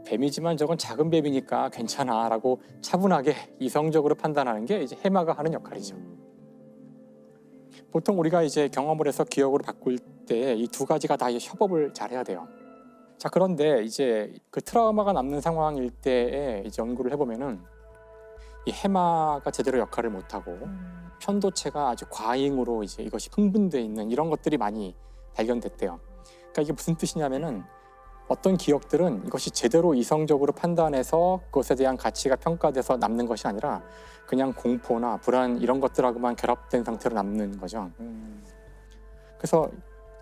뱀이지만 저건 작은 뱀이니까 괜찮아라고 차분하게 이성적으로 판단하는 게 이제 해마가 하는 역할이죠. 보통 우리가 이제 경험을 해서 기억으로 바꿀 때 이 두 가지가 다 협업을 잘 해야 돼요. 자, 그런데 이제 그 트라우마가 남는 상황일 때에 이제 연구를 해보면은 이 해마가 제대로 역할을 못하고 편도체가 아주 과잉으로 이제 이것이 흥분돼 있는 이런 것들이 많이 발견됐대요. 그러니까 이게 무슨 뜻이냐면은 어떤 기억들은 이것이 제대로 이성적으로 판단해서 그것에 대한 가치가 평가돼서 남는 것이 아니라 그냥 공포나 불안 이런 것들하고만 결합된 상태로 남는 거죠. 그래서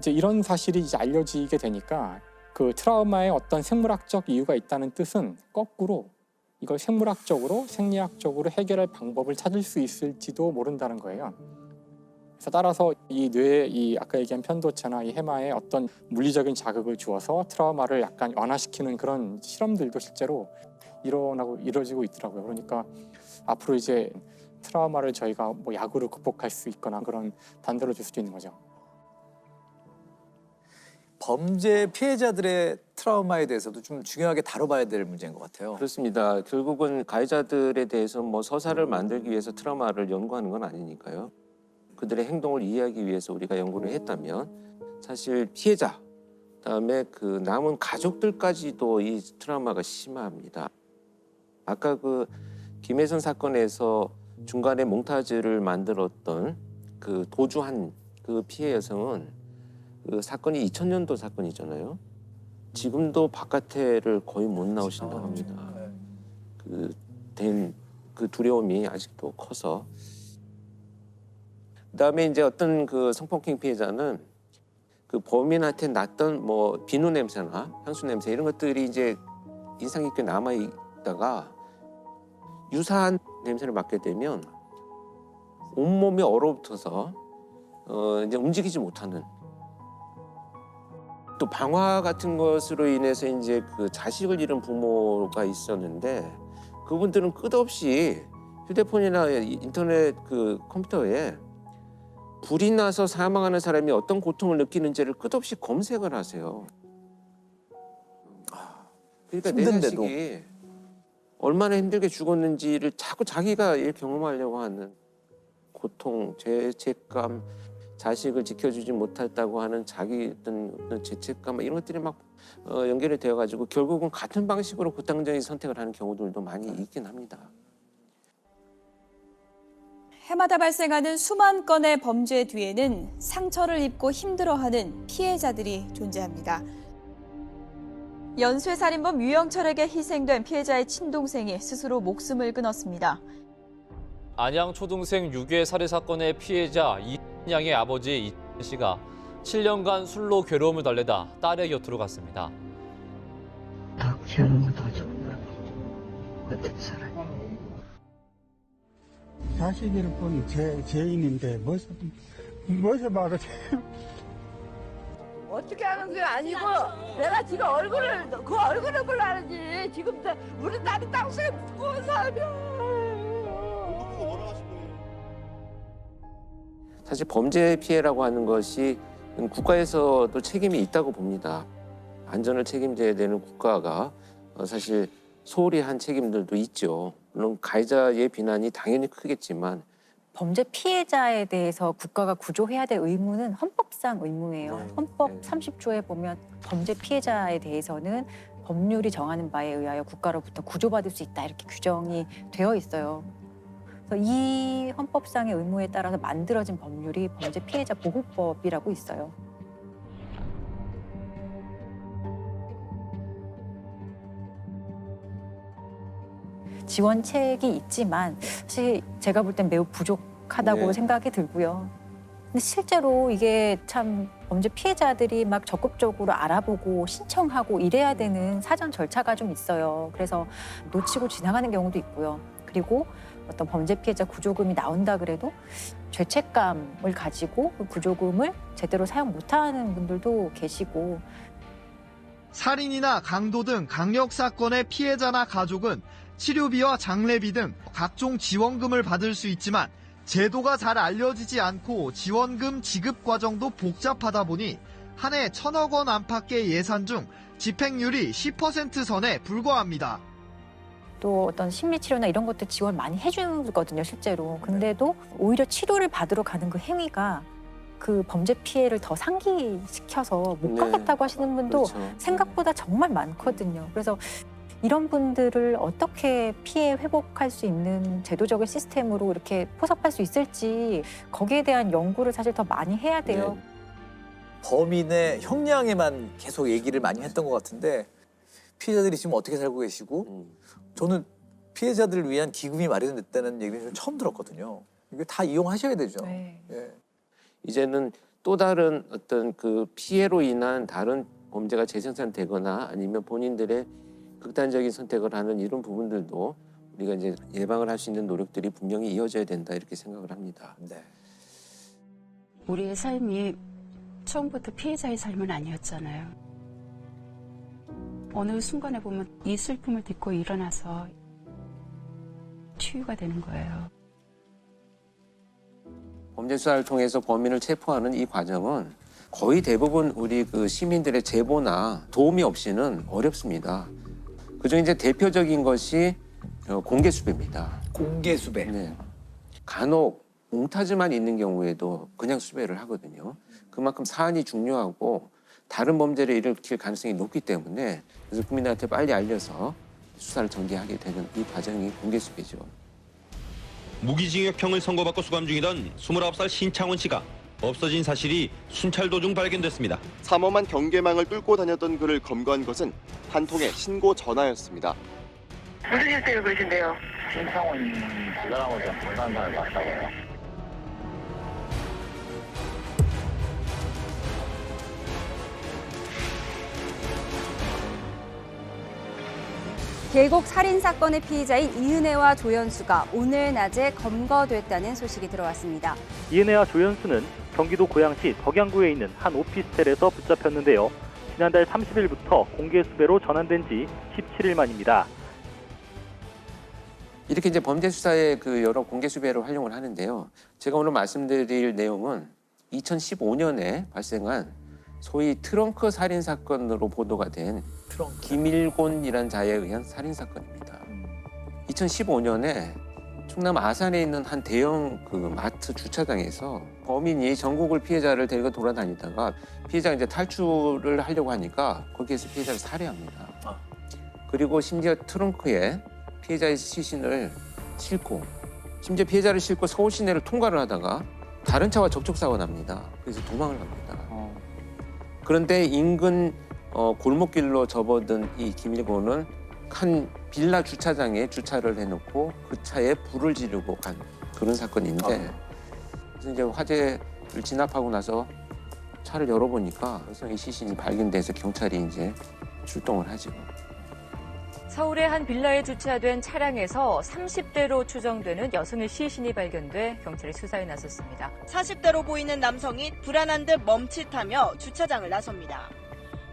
이제 이런 사실이 이제 알려지게 되니까 그 트라우마에 어떤 생물학적 이유가 있다는 뜻은 거꾸로 이걸 생물학적으로 생리학적으로 해결할 방법을 찾을 수 있을지도 모른다는 거예요. 그래서 따라서 이 뇌에 이 아까 얘기한 편도체나 이 해마에 어떤 물리적인 자극을 주어서 트라우마를 약간 완화시키는 그런 실험들도 실제로 이루어지고 있더라고요. 그러니까 앞으로 이제 트라우마를 저희가 뭐 약으로 극복할 수 있거나 그런 단서를 줄 수도 있는 거죠. 범죄 피해자들의 트라우마에 대해서도 좀 중요하게 다뤄봐야 될 문제인 것 같아요. 그렇습니다. 결국은 가해자들에 대해서 뭐 서사를 만들기 위해서 트라우마를 연구하는 건 아니니까요. 그들의 행동을 이해하기 위해서 우리가 연구를 했다면 사실 피해자, 그다음에 그 남은 가족들까지도 이 트라우마가 심합니다. 아까 그 김혜선 사건에서 중간에 몽타주를 만들었던 그 도주한 그 피해 여성은 그 사건이 2000년도 사건이잖아요. 지금도 바깥에를 거의 못 나오신다고 합니다. 그 두려움이 아직도 커서. 그다음에 이제 어떤 그 성폭행 피해자는 그 범인한테 났던 뭐 비누 냄새나 향수 냄새 이런 것들이 이제 인상 깊게 남아 있다가 유사한 냄새를 맡게 되면 온몸이 얼어붙어서 이제 움직이지 못하는, 또 방화 같은 것으로 인해서 이제 그 자식을 잃은 부모가 있었는데 그분들은 끝없이 휴대폰이나 인터넷 그 컴퓨터에 불이 나서 사망하는 사람이 어떤 고통을 느끼는지를 끝없이 검색을 하세요. 그러니까 내 자식이 얼마나 힘들게 죽었는지를 자꾸 자기가 경험하려고 하는 고통, 죄책감, 자식을 지켜주지 못했다고 하는 자기 어떤 죄책감 이런 것들이 막 연결이 되어가지고 결국은 같은 방식으로 극단적인 선택을 하는 경우들도 많이 있긴 합니다. 해마다 발생하는 수만 건의 범죄 뒤에는 상처를 입고 힘들어하는 피해자들이 존재합니다. 연쇄살인범 유영철에게 희생된 피해자의 친동생이 스스로 목숨을 끊었습니다. 안양 초등생 유괴 살해 사건의 피해자 이양의 아버지 이천 씨가 7년간 술로 괴로움을 달래다 딸의 곁으로 갔습니다. 납치하는 거 다 정말 어떻게 살아요? 자식을 본 죄인인데 뭐서 말을 어떻게 하는 게 아니고 내가 지금 그 얼굴을 보려는지 지금 우리 딸이 땅속에 묻고 온 사람이야. 사실 범죄 피해라고 하는 것이 국가에서도 책임이 있다고 봅니다. 안전을 책임져야 되는 국가가 사실 소홀히 한 책임들도 있죠. 물론 가해자의 비난이 당연히 크겠지만 범죄 피해자에 대해서 국가가 구조해야 될 의무는 헌법상 의무예요. 헌법 30조에 보면 범죄 피해자에 대해서는 법률이 정하는 바에 의하여 국가로부터 구조받을 수 있다 이렇게 규정이 되어 있어요. 그래서 이 헌법상의 의무에 따라서 만들어진 법률이 범죄 피해자 보호법이라고 있어요. 지원책이 있지만 사실 제가 볼 땐 매우 부족하다고 네. 생각이 들고요. 근데 실제로 이게 참 범죄 피해자들이 막 적극적으로 알아보고 신청하고 이래야 되는 사전 절차가 좀 있어요. 그래서 놓치고 지나가는 경우도 있고요. 그리고 어떤 범죄 피해자 구조금이 나온다 그래도 죄책감을 가지고 그 구조금을 제대로 사용 못하는 분들도 계시고 살인이나 강도 등 강력 사건의 피해자나 가족은 치료비와 장례비 등 각종 지원금을 받을 수 있지만 제도가 잘 알려지지 않고 지원금 지급 과정도 복잡하다 보니 한 해 1,000억 원 안팎의 예산 중 집행률이 10% 선에 불과합니다. 또 어떤 심리치료나 이런 것들 지원 많이 해주거든요, 실제로. 근데도 오히려 치료를 받으러 가는 그 행위가 그 범죄 피해를 더 상기시켜서 못 가겠다고 하시는 분도 그렇죠. 생각보다 정말 많거든요. 그래서 이런 분들을 어떻게 피해 회복할 수 있는 제도적인 시스템으로 이렇게 포섭할 수 있을지 거기에 대한 연구를 사실 더 많이 해야 돼요. 범인의 형량에만 계속 얘기를 많이 했던 것 같은데 피해자들이 지금 어떻게 살고 계시고 저는 피해자들을 위한 기금이 마련됐다는 얘기를 처음 들었거든요. 이게 다 이용하셔야 되죠. 예. 이제는 또 다른 어떤 그 피해로 인한 다른 범죄가 재생산되거나 아니면 본인들의 극단적인 선택을 하는 이런 부분들도 우리가 이제 예방을 할 수 있는 노력들이 분명히 이어져야 된다 이렇게 생각을 합니다. 네. 우리의 삶이 처음부터 피해자의 삶은 아니었잖아요. 어느 순간에 보면 이 슬픔을 딛고 일어나서 치유가 되는 거예요. 범죄 수사를 통해서 범인을 체포하는 이 과정은 거의 대부분 우리 그 시민들의 제보나 도움이 없이는 어렵습니다. 그중 이제 대표적인 것이 공개 수배입니다. 공개 수배. 네. 간혹 몽타주만 있는 경우에도 그냥 수배를 하거든요. 그만큼 사안이 중요하고 다른 범죄를 일으킬 가능성이 높기 때문에 그래서 국민한테 빨리 알려서 수사를 전개하게 되는 이 과정이 공개 수배죠. 무기징역형을 선고받고 수감 중이던 29살 신창원 씨가 없어진 사실이 순찰 도중 발견됐습니다. 삼엄한 경계망을 뚫고 다녔던 그를 검거한 것은 한 통의 신고 전화였습니다. 무슨 실태를 그러신데요? 신창원 지나가고 좀 불안한 사람을 봤다고요. 계곡 살인 사건의 피의자인 이은혜와 조연수가 오늘 낮에 검거됐다는 소식이 들어왔습니다. 이은혜와 조연수는 경기도 고양시 덕양구에 있는 한 오피스텔에서 붙잡혔는데요. 지난달 30일부터 공개 수배로 전환된 지 17일 만입니다. 이렇게 이제 범죄 수사에 그 여러 공개 수배를 활용을 하는데요. 제가 오늘 말씀드릴 내용은 2015년에 발생한 소위 트렁크 살인 사건으로 보도가 된 김일곤이라는 자에 의한 살인 사건입니다. 2015년에 충남 아산에 있는 한 대형 그 마트 주차장에서 범인이 전국을 피해자를 데리고 돌아다니다가 피해자가 이제 탈출을 하려고 하니까 거기에서 피해자를 살해합니다. 그리고 심지어 트렁크에 피해자의 시신을 싣고 심지어 피해자를 싣고 서울 시내를 통과를 하다가 다른 차와 접촉사고가 납니다. 그래서 도망을 갑니다. 그런데 인근 골목길로 접어든 이 김일곤은 한 빌라 주차장에 주차를 해놓고 그 차에 불을 지르고 간 그런 사건인데 그래서 이제 화재를 진압하고 나서 차를 열어보니까 여성의 시신이 발견돼서 경찰이 이제 출동을 하죠. 서울의 한 빌라에 주차된 차량에서 30대로 추정되는 여성의 시신이 발견돼 경찰이 수사에 나섰습니다. 40대로 보이는 남성이 불안한 듯 멈칫하며 주차장을 나섭니다.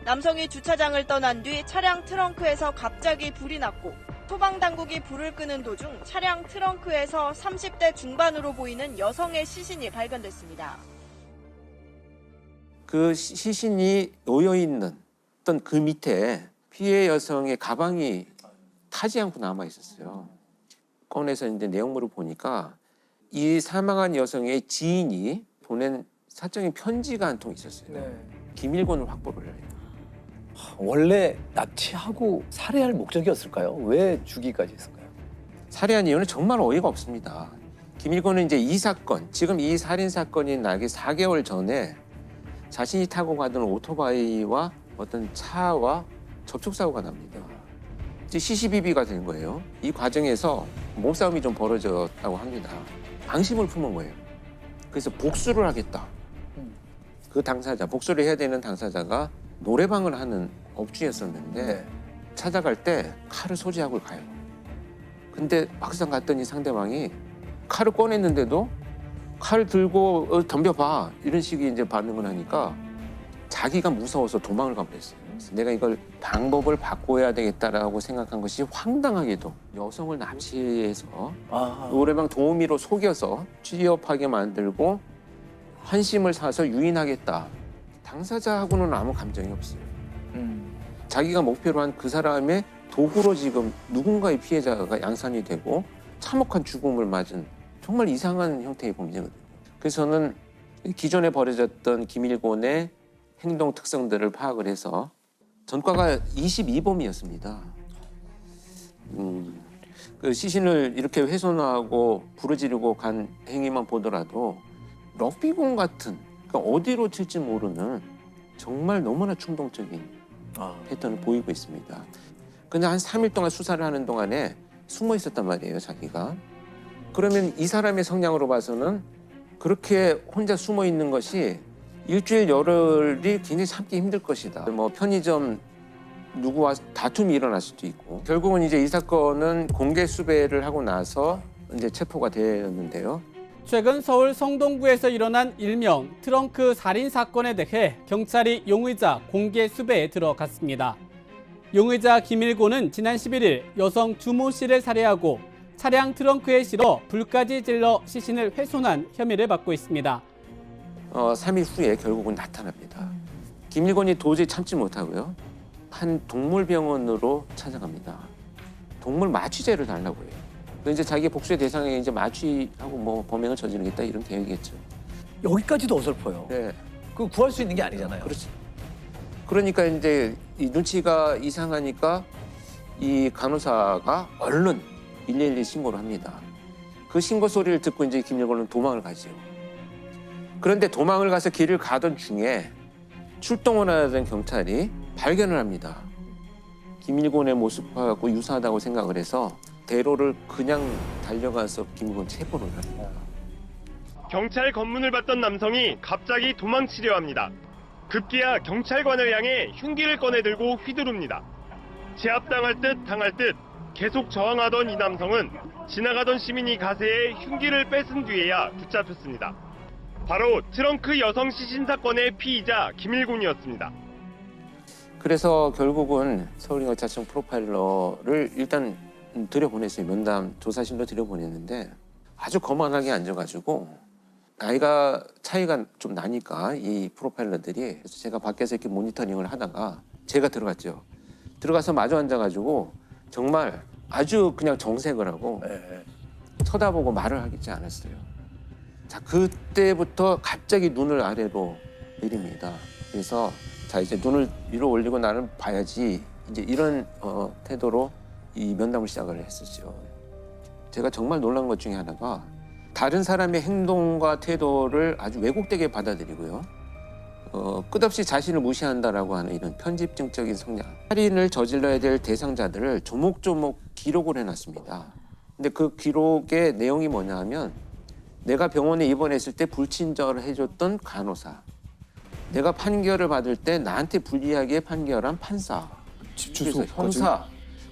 남성이 주차장을 떠난 뒤 차량 트렁크에서 갑자기 불이 났고 소방당국이 불을 끄는 도중 차량 트렁크에서 30대 중반으로 보이는 여성의 시신이 발견됐습니다. 그 시신이 놓여 있는 어떤 그 밑에 피해 여성의 가방이 타지 않고 남아 있었어요. 꺼내서 이제 내용물을 보니까 이 사망한 여성의 지인이 보낸 사적인 편지가 한 통 있었어요. 기밀권을 확보를 해요. 원래 납치하고 살해할 목적이었을까요? 왜 죽이까지 했을까요? 살해한 이유는 정말 어이가 없습니다. 김일권은 이제 이 사건, 지금 이 살인 사건이 나기 4개월 전에 자신이 타고 가던 오토바이와 어떤 차와 접촉사고가 납니다. 이제 시시비비가 된 거예요. 이 과정에서 몸싸움이 좀 벌어졌다고 합니다. 방심을 품은 거예요. 그래서 복수를 하겠다. 그 당사자, 복수를 해야 되는 당사자가 노래방을 하는 업주였었는데 찾아갈 때 칼을 소지하고 가요. 근데 막상 갔더니 상대방이 칼을 꺼냈는데도 칼 들고 덤벼봐 이런 식의 이제 반응을 하니까 자기가 무서워서 도망을 가버렸어요. 그래서 내가 이걸 방법을 바꿔야 되겠다라고 생각한 것이 황당하게도 여성을 납치해서 노래방 도우미로 속여서 취업하게 만들고 환심을 사서 유인하겠다. 당사자하고는 아무 감정이 없어요. 자기가 목표로 한 그 사람의 도구로 지금 누군가의 피해자가 양산이 되고 참혹한 죽음을 맞은 정말 이상한 형태의 범죄거든요. 그래서 저는 기존에 벌어졌던 김일권의 행동 특성들을 파악을 해서 전과가 22범이었습니다. 그 시신을 이렇게 훼손하고 부르지르고 간 행위만 보더라도 럭비공 같은, 그러니까 어디로 튈지 모르는 정말 너무나 충동적인 패턴을 보이고 있습니다. 근데 한 3일 동안 수사를 하는 동안에 숨어 있었단 말이에요, 자기가. 그러면 이 사람의 성향으로 봐서는 그렇게 혼자 숨어 있는 것이 일주일 열흘이 굉장히 참기 힘들 것이다. 뭐 편의점 누구와 다툼이 일어날 수도 있고. 결국은 이제 이 사건은 공개 수배를 하고 나서 이제 체포가 되었는데요. 최근 서울 성동구에서 일어난 일명 트렁크 살인 사건에 대해 경찰이 용의자 공개 수배에 들어갔습니다. 용의자 김일권은 지난 11일 여성 주모 씨를 살해하고 차량 트렁크에 실어 불까지 질러 시신을 훼손한 혐의를 받고 있습니다. 3일 후에 결국은 나타납니다. 김일권이 도저히 참지 못하고요. 한 동물병원으로 찾아갑니다. 동물 마취제를 달라고 해요. 이제 자기 복수의 대상에 이제 마취하고 뭐 범행을 저지르겠다 이런 계획이겠죠. 여기까지도 어설퍼요. 네. 그 구할 수 있는 게 아니잖아요. 그렇죠. 그러니까 이제 이 눈치가 이상하니까 이 간호사가 얼른 112 신고를 합니다. 그 신고 소리를 듣고 이제 김일권은 도망을 가죠. 그런데 도망을 가서 길을 가던 중에 출동을 하던 경찰이 발견을 합니다. 김일권의 모습하고 유사하다고 생각을 해서 대로를 그냥 달려가서 김일권 체포를 합니다. 경찰 검문을 받던 남성이 갑자기 도망치려 합니다. 급기야 경찰관을 향해 흉기를 꺼내 들고 휘두릅니다. 제압당할 듯 당할 듯 계속 저항하던 이 남성은 지나가던 시민이 가세에 흉기를 뺏은 뒤에야 붙잡혔습니다. 바로 트렁크 여성 시신 사건의 피의자 김일권이었습니다. 그래서 결국은 서울경찰청 프로파일러를 일단 들여보냈어요. 면담 조사실로 들여보냈는데 아주 거만하게 앉아가지고 나이가 차이가 좀 나니까 이 프로파일러들이, 그래서 제가 밖에서 이렇게 모니터링을 하다가 제가 들어갔죠. 들어가서 마주 앉아가지고 정말 아주 그냥 정색을 하고 쳐다보고 말을 하지 않았어요. 자, 그때부터 갑자기 눈을 아래로 내립니다. 그래서 자, 이제 눈을 위로 올리고 나는 봐야지, 이제 이런 태도로 이 면담을 시작을 했었죠. 제가 정말 놀란 것 중에 하나가 다른 사람의 행동과 태도를 아주 왜곡되게 받아들이고요. 끝없이 자신을 무시한다라고 하는 이런 편집증적인 성향. 살인을 저질러야 될 대상자들을 조목조목 기록을 해놨습니다. 근데 그 기록의 내용이 뭐냐 하면 내가 병원에 입원했을 때 불친절을 해줬던 간호사, 내가 판결을 받을 때 나한테 불리하게 판결한 판사, 그래서 형사.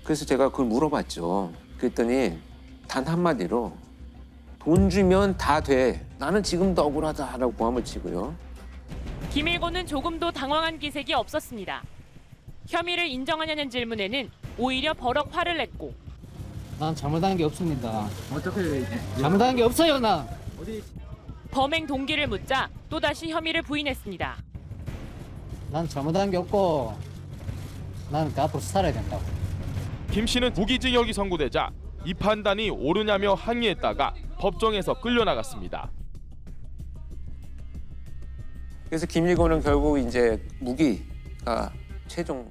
그래서 제가 그걸 물어봤죠. 그랬더니 단 한마디로 돈 주면 다 돼. 나는 지금도 억울하다라고 고함을 치고요. 김일권은 조금도 당황한 기색이 없었습니다. 혐의를 인정하냐는 질문에는 오히려 버럭 화를 냈고 난 잘못한 게 없습니다. 어떻게 잘못한 게 없어요, 나. 범행 동기를 묻자 또다시 혐의를 부인했습니다. 난 잘못한 게 없고 나는 그 앞으로 살아야 된다고. 김 씨는 무기징역이 선고되자 이 판단이 옳으냐며 항의했다가 법정에서 끌려나갔습니다. 그래서 김일곤은 결국 이제 무기가 최종